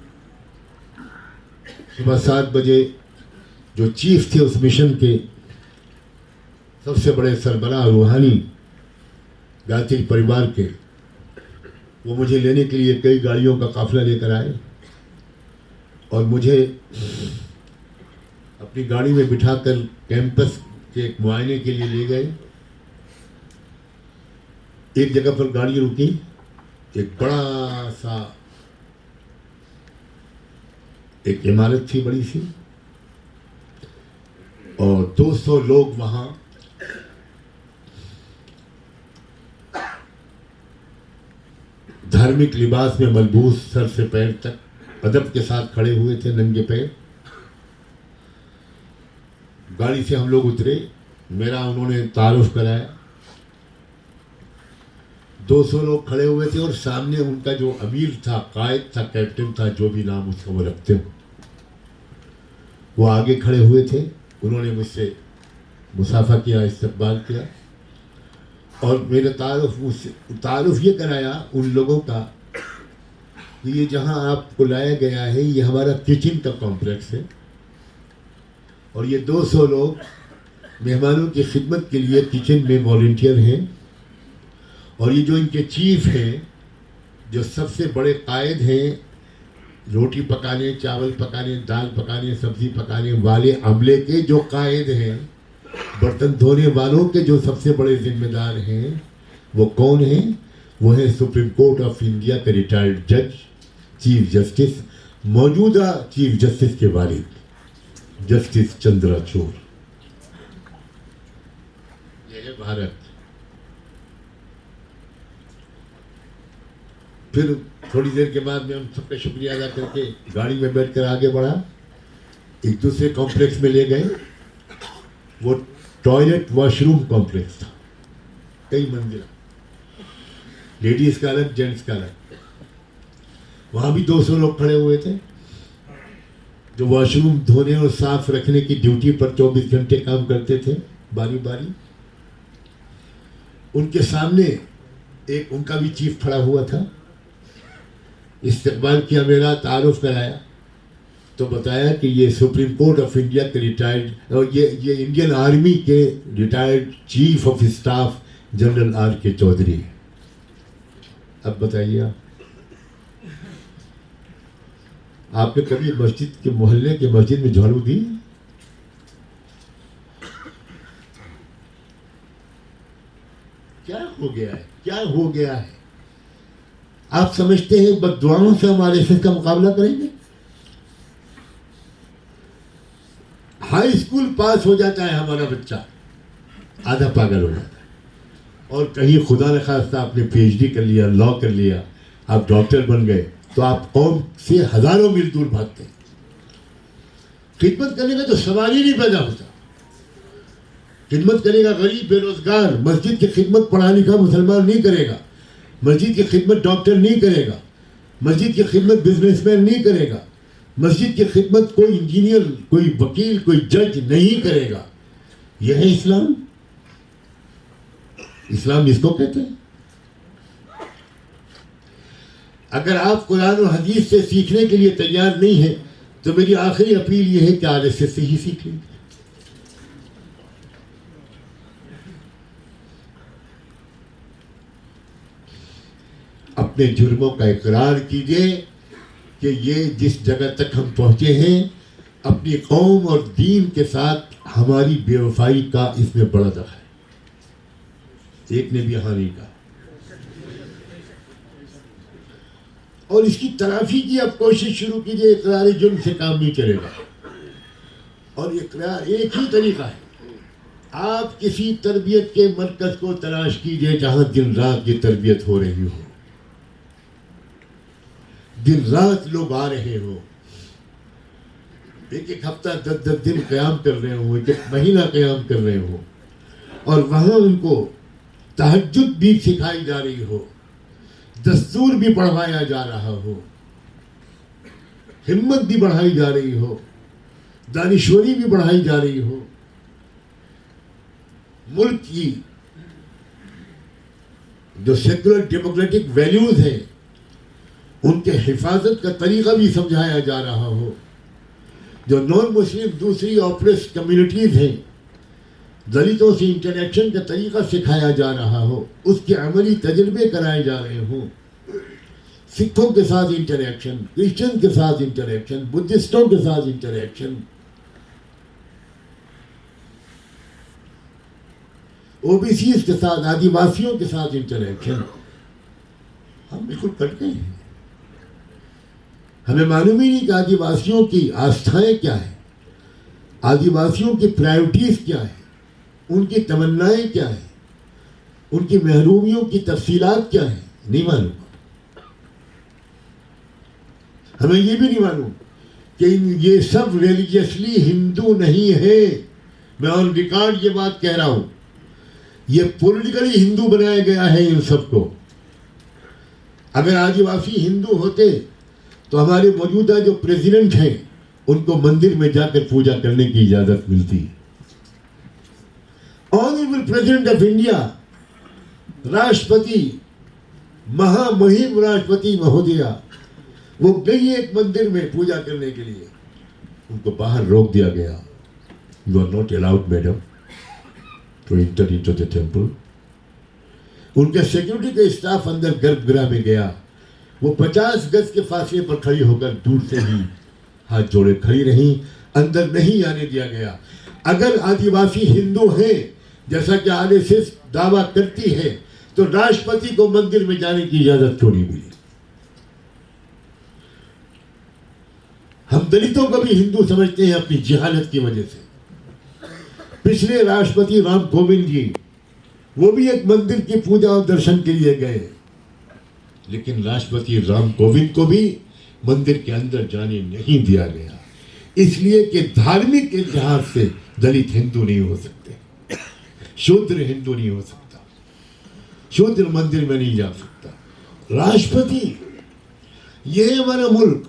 صبح 7 بجے جو چیف تھے اس مشن کے, سب سے بڑے سربراہ روحانی گایتری پریوار کے, وہ مجھے لینے کے لیے کئی گاڑیوں کا قافلہ لے کر آئے, اور مجھے اپنی گاڑی میں بٹھا کر کیمپس کے ایک معائنے کے لیے لے گئے. ایک جگہ پر گاڑی رکی, ایک بڑا سا ایک عمارت تھی بڑی سی, اور 200 لوگ وہاں دھارمک لباس میں ملبوس, سر سے پیر تک ادب کے ساتھ کھڑے ہوئے تھے ننگے پیر. گاڑی سے ہم لوگ اترے, میرا انہوں نے تعارف کرایا. 200 لوگ کھڑے ہوئے تھے, اور سامنے ان کا جو امیر تھا, قائد تھا, کیپٹن تھا, جو بھی نام اس کا وہ رکھتے ہو, وہ آگے کھڑے ہوئے تھے. انہوں نے مجھ سے مصافحہ کیا, استقبال کیا, اور میرا تعارف یہ کرایا ان لوگوں کا کہ یہ جہاں آپ کو لایا گیا ہے یہ ہمارا کچن کا کمپلیکس ہے, اور یہ 200 لوگ مہمانوں کی خدمت کے لیے کچن میں والنٹیئر ہیں, اور یہ جو ان کے چیف ہیں, جو سب سے بڑے قائد ہیں روٹی پکانے, چاول پکانے, دال پکانے, سبزی پکانے والے عملے کے جو قائد ہیں, برتن دھونے والوں کے جو سب سے بڑے ذمہ دار ہیں, وہ کون ہیں؟ وہ ہیں سپریم کورٹ آف انڈیا کے ریٹائرڈ جج, چیف جسٹس, موجودہ چیف جسٹس کے والد جسٹس چندراچوڑ. یہ ہے بھارت. پھر تھوڑی دیر کے بعد میں ہم سب کا شکریہ ادا کر کے گاڑی میں بیٹھ کر آگے بڑھا, ایک دوسرے کمپلیکس میں لے گئے. وہ ٹوائلٹ واش روم کمپلیکس تھا, کئی منزلہ, لیڈیز کا الگ, جینٹس کا الگ. وہاں بھی 200 لوگ کھڑے ہوئے تھے جو واش روم دھونے اور صاف رکھنے کی ڈیوٹی پر 24 گھنٹے کام کرتے تھے باری باری. ان کے سامنے ایک ان کا بھی چیف کھڑا ہوا تھا. استقبال کیا میرا, تعارف کرایا تو بتایا کہ یہ سپریم کورٹ آف انڈیا کے ریٹائرڈ, اور یہ انڈین آرمی کے retired chief of staff general R K Chaudhary ہے. اب بتائیے آپ نے کبھی مسجد کے محلے کے مسجد میں جھاڑو دی؟ کیا ہو گیا ہے, کیا ہو گیا ہے؟ آپ سمجھتے ہیں بد دعاؤں سے ہم RSS کا مقابلہ کریں گے؟ ہائی اسکول پاس ہو جاتا ہے ہمارا بچہ, آدھا پاگل ہو جاتا ہے, اور کہیں خدا نخواستہ آپ نے PhD کر لیا, لا کر لیا, آپ ڈاکٹر بن گئے, تو آپ قوم سے ہزاروں میل دور بھاگتے ہیں. خدمت کرنے کا تو سوال ہی نہیں پیدا ہوتا. خدمت کرے گا غریب, بے روزگار. مسجد کی خدمت پڑھا لکھا مسلمان نہیں کرے گا, مسجد کی خدمت ڈاکٹر نہیں کرے گا, مسجد کی خدمت بزنس مین نہیں کرے گا, مسجد کی خدمت کوئی انجینئر, کوئی وکیل, کوئی جج نہیں کرے گا. یہ ہے اسلام. اسلام اس کو کہتے ہیں. اگر آپ قرآن و حدیث سے سیکھنے کے لیے تیار نہیں ہیں تو میری آخری اپیل یہ ہے کہ RSS سے ہی سیکھ لیں. اپنے جرموں کا اقرار کیجئے کہ یہ جس جگہ تک ہم پہنچے ہیں, اپنی قوم اور دین کے ساتھ ہماری بے وفائی کا اس میں بڑا دخل ہے. ایک نے بھی ہانی کا, اور اس کی تلافی کی اب کوشش شروع کیجئے. اقرار جرم سے کام نہیں چلے گا, اور اقرار ایک ہی طریقہ ہے. آپ کسی تربیت کے مرکز کو تلاش کیجئے جہاں دن رات یہ تربیت ہو رہی ہو, دن رات لوگ آ رہے ہو, ایک ایک ہفتہ 10 دن قیام کر رہے ہوں, ایک مہینہ قیام کر رہے ہوں, اور وہاں ان کو تہجد بھی سکھائی جا رہی ہو, دستور بھی پڑھوایا جا رہا ہو, ہمت بھی بڑھائی جا رہی ہو, دانشوری بھی بڑھائی جا رہی ہو, ملک کی جو سیکولر ڈیموکریٹک ویلیوز ہیں ان کے حفاظت کا طریقہ بھی سمجھایا جا رہا ہو, جو نان مسلم دوسری آپریس کمیونٹیز ہیں دلتوں سے انٹریکشن کا طریقہ سکھایا جا رہا ہو, اس کے عملی تجربے کرائے جا رہے ہوں. سکھوں کے ساتھ انٹریکشن, کرسچن کے ساتھ انٹریکشن, بدھسٹوں کے ساتھ انٹریکشن, OBCs کے ساتھ, آدیواسیوں کے ساتھ انٹریکشن. ہم بالکل کٹ گئے ہیں. ہمیں معلوم ہی نہیں کہ آدیواسیوں کی آستھائیں کیا ہیں, آدیواسیوں کی پرائیورٹیز کیا ہیں, ان کی تمنائیں کیا ہیں, ان کی محرومیوں کی تفصیلات کیا ہیں, نہیں معلوم. ہمیں یہ بھی نہیں معلوم کہ یہ سب ریلیجیسلی ہندو نہیں ہے. میں آن ریکارڈ یہ بات کہہ رہا ہوں, یہ پولیٹیکلی ہندو بنایا گیا ہے ان سب کو. اگر آدیواسی ہندو ہوتے تو ہمارے موجودہ جو پریزیڈنٹ ہیں ان کو مندر میں جا کر پوجا کرنے کی اجازت ملتی. آنریبل پریزیڈنٹ آف انڈیا, راشٹرپتی, مہا مہم راشٹرپتی مہودیا, وہ گئی ایک مندر میں پوجا کرنے کے لیے, ان کو باہر روک دیا گیا. You are not allowed madam to enter into the temple. ان کے سیکورٹی کا اسٹاف اندر گربھ گرہ میں گیا, وہ 50 گز کے فاصلے پر کھڑی ہو کر دور سے ہی ہاتھ جوڑے کھڑی رہیں, اندر نہیں آنے دیا گیا. اگر آدیواسی ہندو ہیں جیسا کہ RSS دعویٰ کرتی ہے تو راشٹرپتی کو مندر میں جانے کی اجازت کیوں نہیں ملی؟ ہم دلتوں کو بھی ہندو سمجھتے ہیں اپنی جہالت کی وجہ سے. پچھلے راشٹرپتی رام کووند جی وہ بھی ایک مندر کی پوجا اور درشن کے لیے گئے, لیکن راشٹرپتی رام کووند کو بھی مندر کے اندر جانے نہیں دیا گیا, اس لیے کہ دھارمک لحاظ سے دلت ہندو نہیں ہو سکتے, شودر ہندو نہیں ہو سکتا, شودر مندر میں نہیں جا سکتا. راشٹرپتی یہ ہے ہمارا ملک.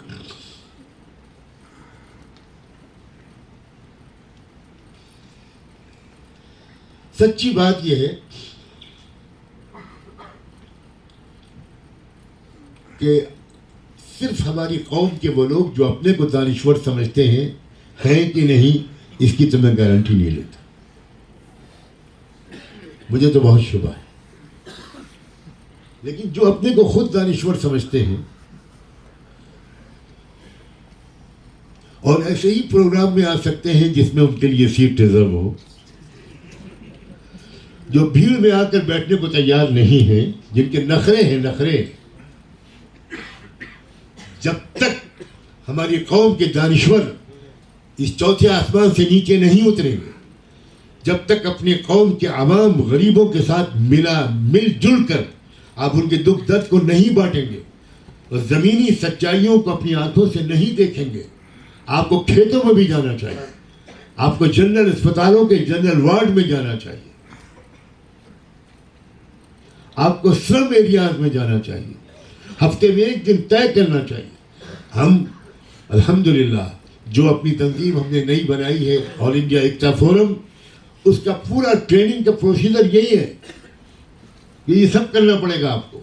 سچی بات یہ ہے کہ صرف ہماری قوم کے وہ لوگ جو اپنے کو دانشور سمجھتے ہیں کہ نہیں, اس کی تو میں گارنٹی نہیں لیتا. مجھے تو بہت شبہ ہے. لیکن جو اپنے کو خود دانشور سمجھتے ہیں اور ایسے ہی پروگرام میں آ سکتے ہیں جس میں ان کے لیے سیٹ ریزرو ہو, جو بھیڑ میں آ کر بیٹھنے کو تیار نہیں ہیں, جن کے نخرے ہیں نخرے, جب تک ہماری قوم کے دانشور اس چوتھے آسمان سے نیچے نہیں اتریں گے, جب تک اپنی قوم کے عوام غریبوں کے ساتھ مل جل کر آپ ان کے دکھ درد کو نہیں بانٹیں گے اور زمینی سچائیوں کو اپنی آنکھوں سے نہیں دیکھیں گے. آپ کو کھیتوں میں بھی جانا چاہیے, آپ کو جنرل اسپتالوں کے جنرل وارڈ میں جانا چاہیے, آپ کو سلم ایریاز میں جانا چاہیے, ہفتے میں ایک دن طے کرنا چاہیے. ہم الحمدللہ جو اپنی تنظیم ہم نے نئی بنائی ہے آل انڈیا ایکتا فورم, اس کا پورا ٹریننگ کا پروسیجر یہی ہے کہ یہ سب کرنا پڑے گا. آپ کو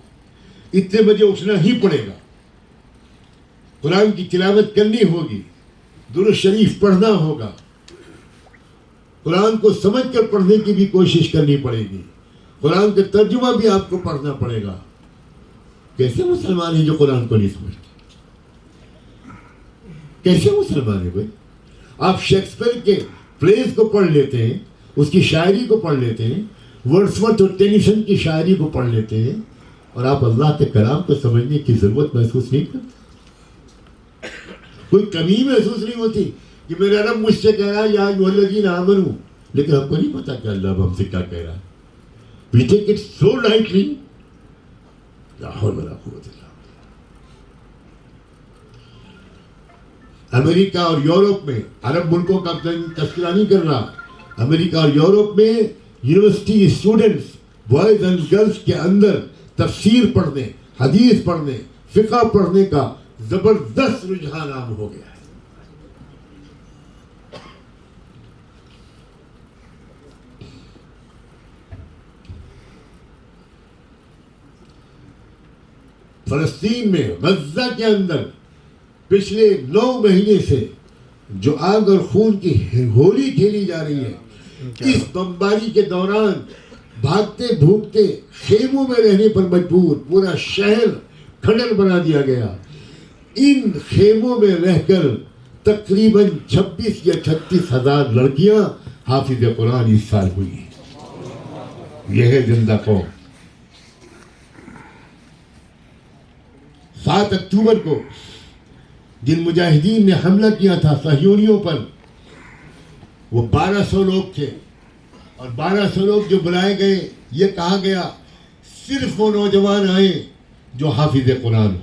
اتنے بجے اٹھنا ہی پڑے گا, قرآن کی تلاوت کرنی ہوگی, درود شریف پڑھنا ہوگا, قرآن کو سمجھ کر پڑھنے کی بھی کوشش کرنی پڑے گی, قرآن کا ترجمہ بھی آپ کو پڑھنا پڑے گا. کیسے مسلمان ہیں جو قرآن کو نہیں سمجھتے؟ کیسے مسلمان ہیں بھائی؟ آپ شیکسپیئر کے پلیز کو پڑھ لیتے ہیں, اس کی شاعری کو پڑھ لیتے ہیں, ورڈسورتھ اور ٹینیسن کی شاعری کو پڑھ لیتے ہیں, اور آپ اللہ کے کلام کو سمجھنے کی ضرورت محسوس نہیں کرتے. کوئی کمی محسوس نہیں ہوتی کہ میرا رب مجھ سے کہہ رہا ہے یا ایھاالذین آمنو, لیکن ہم کو نہیں پتا کہ اللہ ہم سے کیا کہہ رہا ہے. We take it so lightly. لا حول ولا قوت الا باللہ. امریکہ اور یورپ میں, عرب ملکوں کا تذکرہ نہیں کر رہا, امریکہ اور یورپ میں university students boys and girls کے اندر تفسیر پڑھنے, حدیث پڑھنے, فقہ پڑھنے کا زبردست رجحان عام ہو گیا ہے. فلسطین میں غزہ کے اندر پچھلے 9 مہینے سے جو آگ اور خون کی ہولی کھیلی جا رہی ہے, اس بمباری کے دوران بھاگتے بھوکتے خیموں میں رہنے پر مجبور, پورا شہر کھنڈر بنا دیا گیا. ان خیموں میں رہ کر تقریباً 26 یا 36 ہزار لڑکیاں حافظ قرآن اس سال ہوئی ہیں. یہ ہے زندہ قوم. 7 اکتوبر کو جن مجاہدین نے حملہ کیا تھا صہیونیوں پر, وہ 1200 لوگ تھے, اور 1200 لوگ جو بلائے گئے, یہ کہا گیا صرف وہ نوجوان آئے جو حافظ قرآن ہو.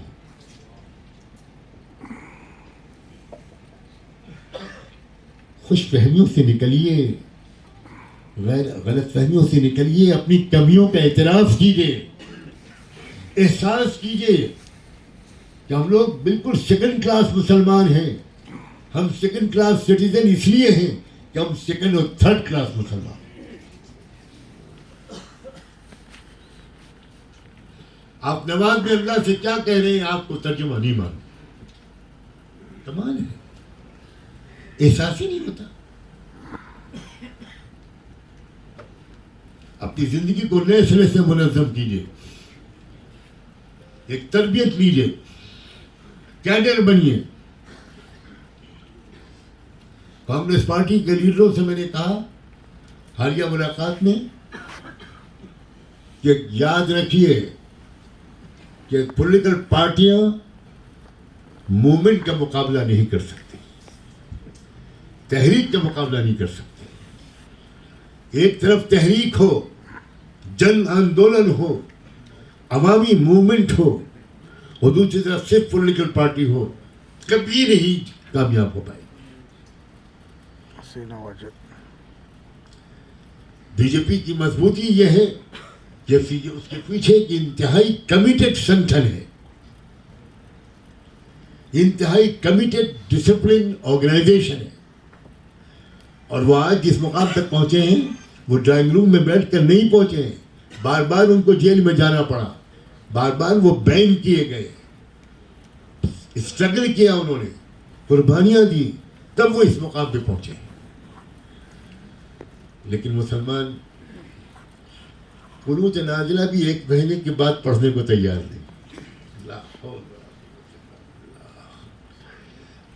خوش فہمیوں سے نکلیے, غلط فہمیوں سے نکلیے, اپنی کمیوں کا اعتراف کیجیے, احساس کیجیے کہ ہم لوگ بالکل سیکنڈ کلاس مسلمان ہیں. ہم سیکنڈ کلاس سٹیزن اس لیے ہیں کہ ہم سیکنڈ اور تھرڈ کلاس مسلمان. آپ نماز میں اللہ سے کیا کہہ رہے ہیں آپ کو ترجمہ نہیں معلوم. کمال ہے, احساس ہی نہیں ہوتا. اپنی زندگی کو نئے سرے سے منظم کیجیے, ایک تربیت لیجیے, کیڈر بنیے. کانگریس پارٹی کے لیڈروں سے میں نے کہا حالیہ ملاقات میں کہ یاد رکھیے کہ پولیٹیکل پارٹیاں موومنٹ کا مقابلہ نہیں کر سکتی, تحریک کا مقابلہ نہیں کر سکتی. ایک طرف تحریک ہو, جن آندولن ہو, عوامی موومنٹ ہو, اور دوسری طرف صرف پولیٹیکل پارٹی ہو, کبھی نہیں کامیاب ہو پائے. بی جے پی کی مضبوطی یہ ہے کہ اس کے پیچھے ایک انتہائی کمیٹڈ سنگھن ہے, انتہائی کمیٹڈ ڈسپلن آرگنائزیشن ہے. اور وہ آج جس مقام تک پہنچے ہیں وہ ڈرائنگ روم میں بیٹھ کر نہیں پہنچے ہیں, بار بار ان کو جیل میں جانا پڑا, بار بار وہ بین کیے گئے, اسٹرگل کیا انہوں نے, قربانیاں دی, تب وہ اس مقام پہ پہنچے. لیکن مسلمان قنوت نازلہ بھی ایک مہینے کے بعد پڑھنے کو تیار نہیں.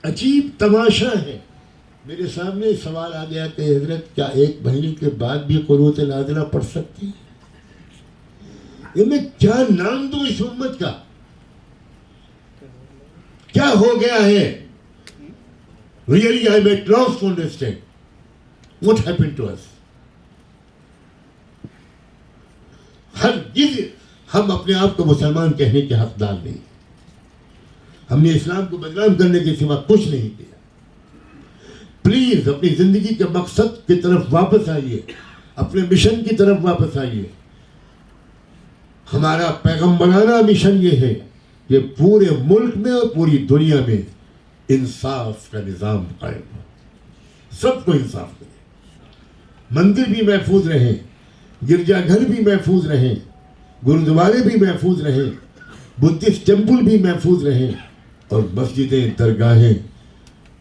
عجیب تماشا ہے. میرے سامنے سوال آ گیا کہ حضرت کیا ایک مہینے کے بعد بھی قنوت نازلہ پڑھ سکتے ہیں؟ یہ میں کیا نام دوں اس امت کا؟ کیا ہو گیا ہے؟ Really, I am at loss to understand what happened to us. ہرگز ہم اپنے آپ کو مسلمان کہنے کے حقدار نہیں. ہم نے اسلام کو بدنام کرنے کے سوا کچھ نہیں کیا. پلیز اپنی زندگی کے مقصد کی طرف واپس آئیے, اپنے مشن کی طرف واپس آئیے. ہمارا پیغمبرانہ مشن یہ ہے کہ پورے ملک میں اور پوری دنیا میں انصاف کا نظام قائم ہو, سب کو انصاف ملے, مندر بھی محفوظ رہیں, گرجا گھر بھی محفوظ رہیں, گرودوارے بھی محفوظ رہیں, بدھسٹ ٹیمپل بھی محفوظ رہیں, اور مسجدیں, درگاہیں,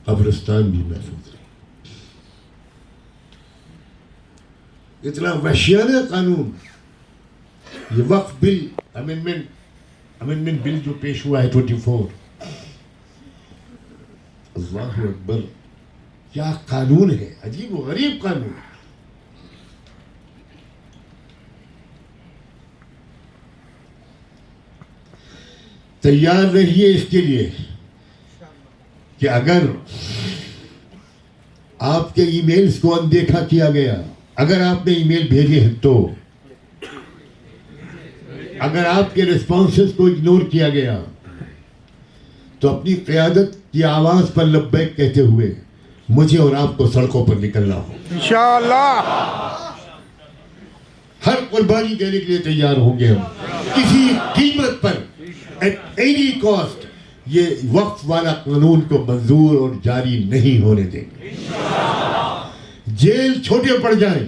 قبرستان بھی محفوظ رہیں. اتنا وحشیانہ قانون, یہ وقف بل امینڈمنٹ بل جو پیش ہوا ہے 24, اللہ اکبر, کیا قانون ہے, عجیب و غریب قانون. تیار رہیے اس کے لیے کہ اگر آپ کے ای میلز کو اندیکھا کیا گیا, اگر آپ نے ای میل بھیجے ہیں تو, اگر آپ کے ریسپانسز کو اگنور کیا گیا, تو اپنی قیادت کی آواز پر لبیک کہتے ہوئے مجھے اور آپ کو سڑکوں پر نکلنا ہو. انشاءاللہ ہر قربانی دینے کے لیے تیار ہوں گے ہم, کسی قیمت پر, ایٹ اینی کاسٹ. یہ وقف والا قانون کو منظور اور جاری نہیں ہونے دیں گے. جیل چھوٹے پڑ جائیں,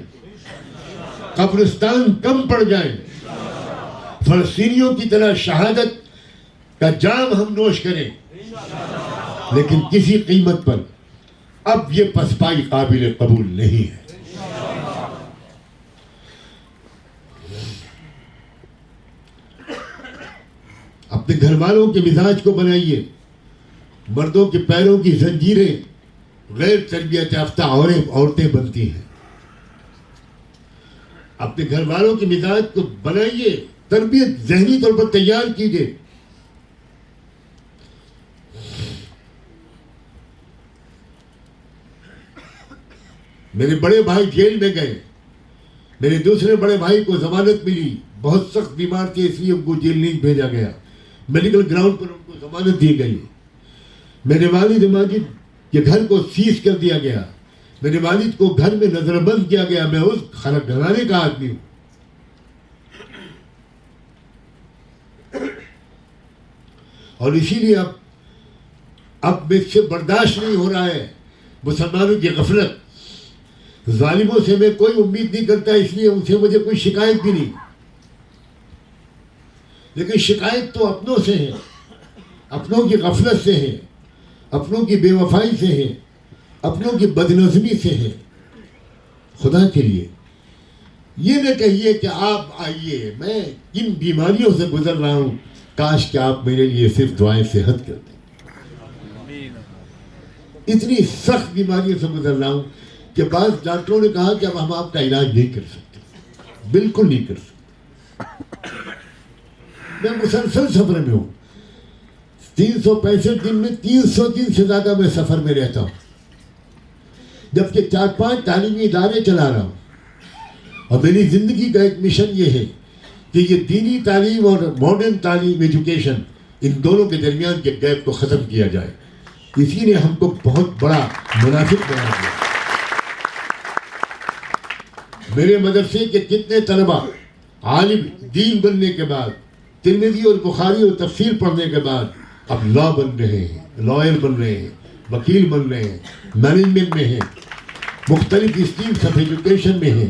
قبرستان کم پڑ جائیں, فلسطینیوں کی طرح شہادت کا جام ہم نوش کریں, لیکن کسی قیمت پر اب یہ پسپائی قابل قبول نہیں ہے. اپنے گھر والوں کے مزاج کو بنائیے. مردوں کے پیروں کی زنجیریں غیر تربیت یافتہ عورتیں بنتی ہیں. اپنے گھر والوں کے مزاج کو بنائیے, تربیت ذہنی طور پر تیار کیجیے. میرے بڑے بھائی جیل میں گئے, میرے دوسرے بڑے بھائی کو ضمانت ملی, بہت سخت بیمار تھے اس لیے ان کو جیل نہیں بھیجا گیا, میڈیکل گراؤنڈ پر ان کو ضمانت دی گئی. میرے والد ماجد کے گھر کو سیز کر دیا گیا, میرے والد کو گھر میں نظر بند کیا گیا. میں اس خلق گھرانے کا آدمی ہوں. اور اسی لیے اب مجھ سے برداشت نہیں ہو رہا ہے مسلمانوں کی غفلت. ظالموں سے میں کوئی امید نہیں کرتا, اس لیے ان سے مجھے کوئی شکایت بھی نہیں. لیکن شکایت تو اپنوں سے ہے, اپنوں کی غفلت سے ہے, اپنوں کی بے وفائی سے ہے, اپنوں کی بدنظمی سے ہے. خدا کے لیے یہ نہ کہیے کہ آپ آئیے, میں کن بیماریوں سے گزر رہا ہوں, کاش کہ آپ میرے لیے صرف دعائیں صحت کر دیں. اتنی سخت بیماریوں سے گزر رہا ہوں کہ بعض ڈاکٹروں نے کہا کہ اب ہم آپ کا علاج نہیں کر سکتے, بالکل نہیں کر سکتے. میں مسلسل سفر میں ہوں, 365 دن میں 300 دن سے زیادہ میں سفر میں رہتا ہوں, جبکہ 4-5 تعلیمی ادارے چلا رہا ہوں. اور میری زندگی کا ایک مشن یہ ہے کہ یہ دینی تعلیم اور ماڈرن تعلیم ایجوکیشن, ان دونوں کے درمیان کے گیپ کو ختم کیا جائے. اسی نے ہم کو بہت بڑا منافق بنا دیا. میرے مدرسے کے کتنے طلبہ عالم دین بننے کے بعد, ترمذی اور بخاری اور تفسیر پڑھنے کے بعد اب لا بن رہے ہیں, لائر بن رہے ہیں, وکیل بن رہے ہیں, مینجمنٹ میں ہیں, مختلف اسٹریمس آف ایجوکیشن میں ہیں.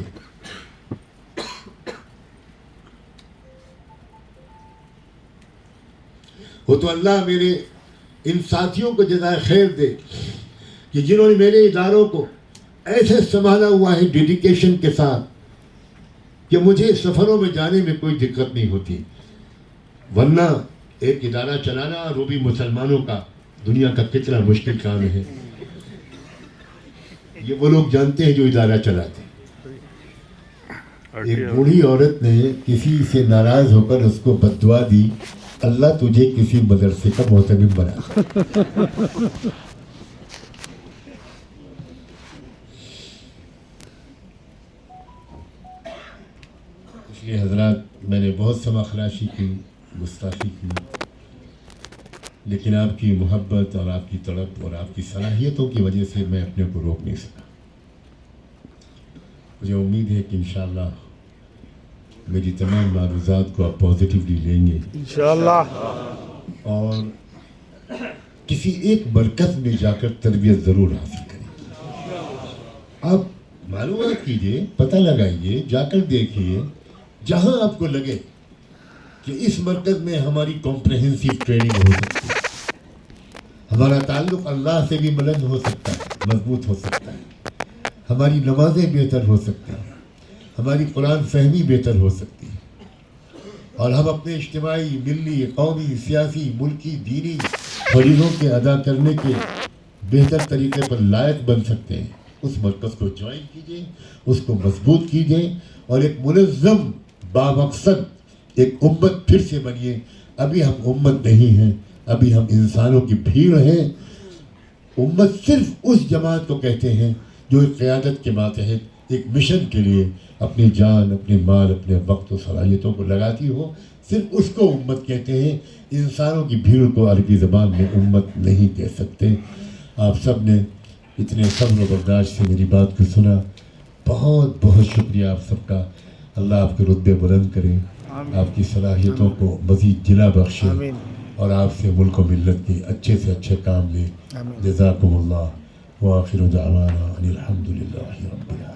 وہ تو اللہ میرے ان ساتھیوں کو جزائے خیر دے کہ جنہوں نے میرے اداروں کو ایسے سنبھالا ہوا ہے ڈیڈیکیشن کے ساتھ کہ مجھے سفروں میں جانے میں کوئی دقت نہیں ہوتی. ورنہ ایک ادارہ چلانا, اور وہ بھی مسلمانوں کا, دنیا کا کتنا مشکل کام ہے. یہ وہ لوگ جانتے ہیں جو ادارہ چلاتے ہیں. ایک بوڑھی عورت نے کسی سے ناراض ہو کر اس کو بد دعا دی, اللہ تجھے کسی مدرسے کا محتمم بنا. اس لیے حضرات, میں نے بہت سما خلاشی کی, گستاخی کی, لیکن آپ کی محبت اور آپ کی تڑپ اور آپ کی صلاحیتوں کی وجہ سے میں اپنے کو روک نہیں سکا. مجھے امید ہے کہ انشاءاللہ میری تمام معروضات کو آپ پازیٹیولی لیں گے انشاءاللہ, اور کسی ایک مرکز میں جا کر تربیت ضرور حاصل کریں گے. آپ معلومات کیجئے, پتہ لگائیے, جا کر دیکھیے, جہاں آپ کو لگے کہ اس مرکز میں ہماری کمپریہنسو ٹریننگ ہو سکتی ہے, ہمارا تعلق اللہ سے بھی بلند ہو سکتا ہے, مضبوط ہو سکتا ہے, ہماری نمازیں بہتر ہو سکتی ہیں, ہماری قرآن فہمی بہتر ہو سکتی ہے, اور ہم اپنے اجتماعی, ملی, قومی, سیاسی, ملکی, دینی فریضوں کے ادا کرنے کے بہتر طریقے پر لائق بن سکتے ہیں. اس مرکز کو جوائن کیجئے, اس کو مضبوط کیجئے, اور ایک منظم بامقصد ایک امت پھر سے بنیے. ابھی ہم امت نہیں ہیں, ابھی ہم انسانوں کی بھیڑ ہیں. امت صرف اس جماعت کو کہتے ہیں جو ایک قیادت کے ماتحت ایک مشن کے لیے اپنی جان, اپنے مال, اپنے وقت و صلاحیتوں کو لگاتی ہو. صرف اس کو امت کہتے ہیں. انسانوں کی بھیڑ کو عربی زبان میں امت نہیں کہہ سکتے. آپ سب نے اتنے صبر و برداشت سے میری بات کو سنا, بہت بہت شکریہ آپ سب کا. اللہ آپ کے رتبے بلند کرے, آپ کی صلاحیتوں کو مزید جلا بخشے, اور آپ سے ملک و ملت کے اچھے سے اچھے کام لے. جزاکم اللہ, وآخر دعوانا ان الحمد للہ رب العالمین.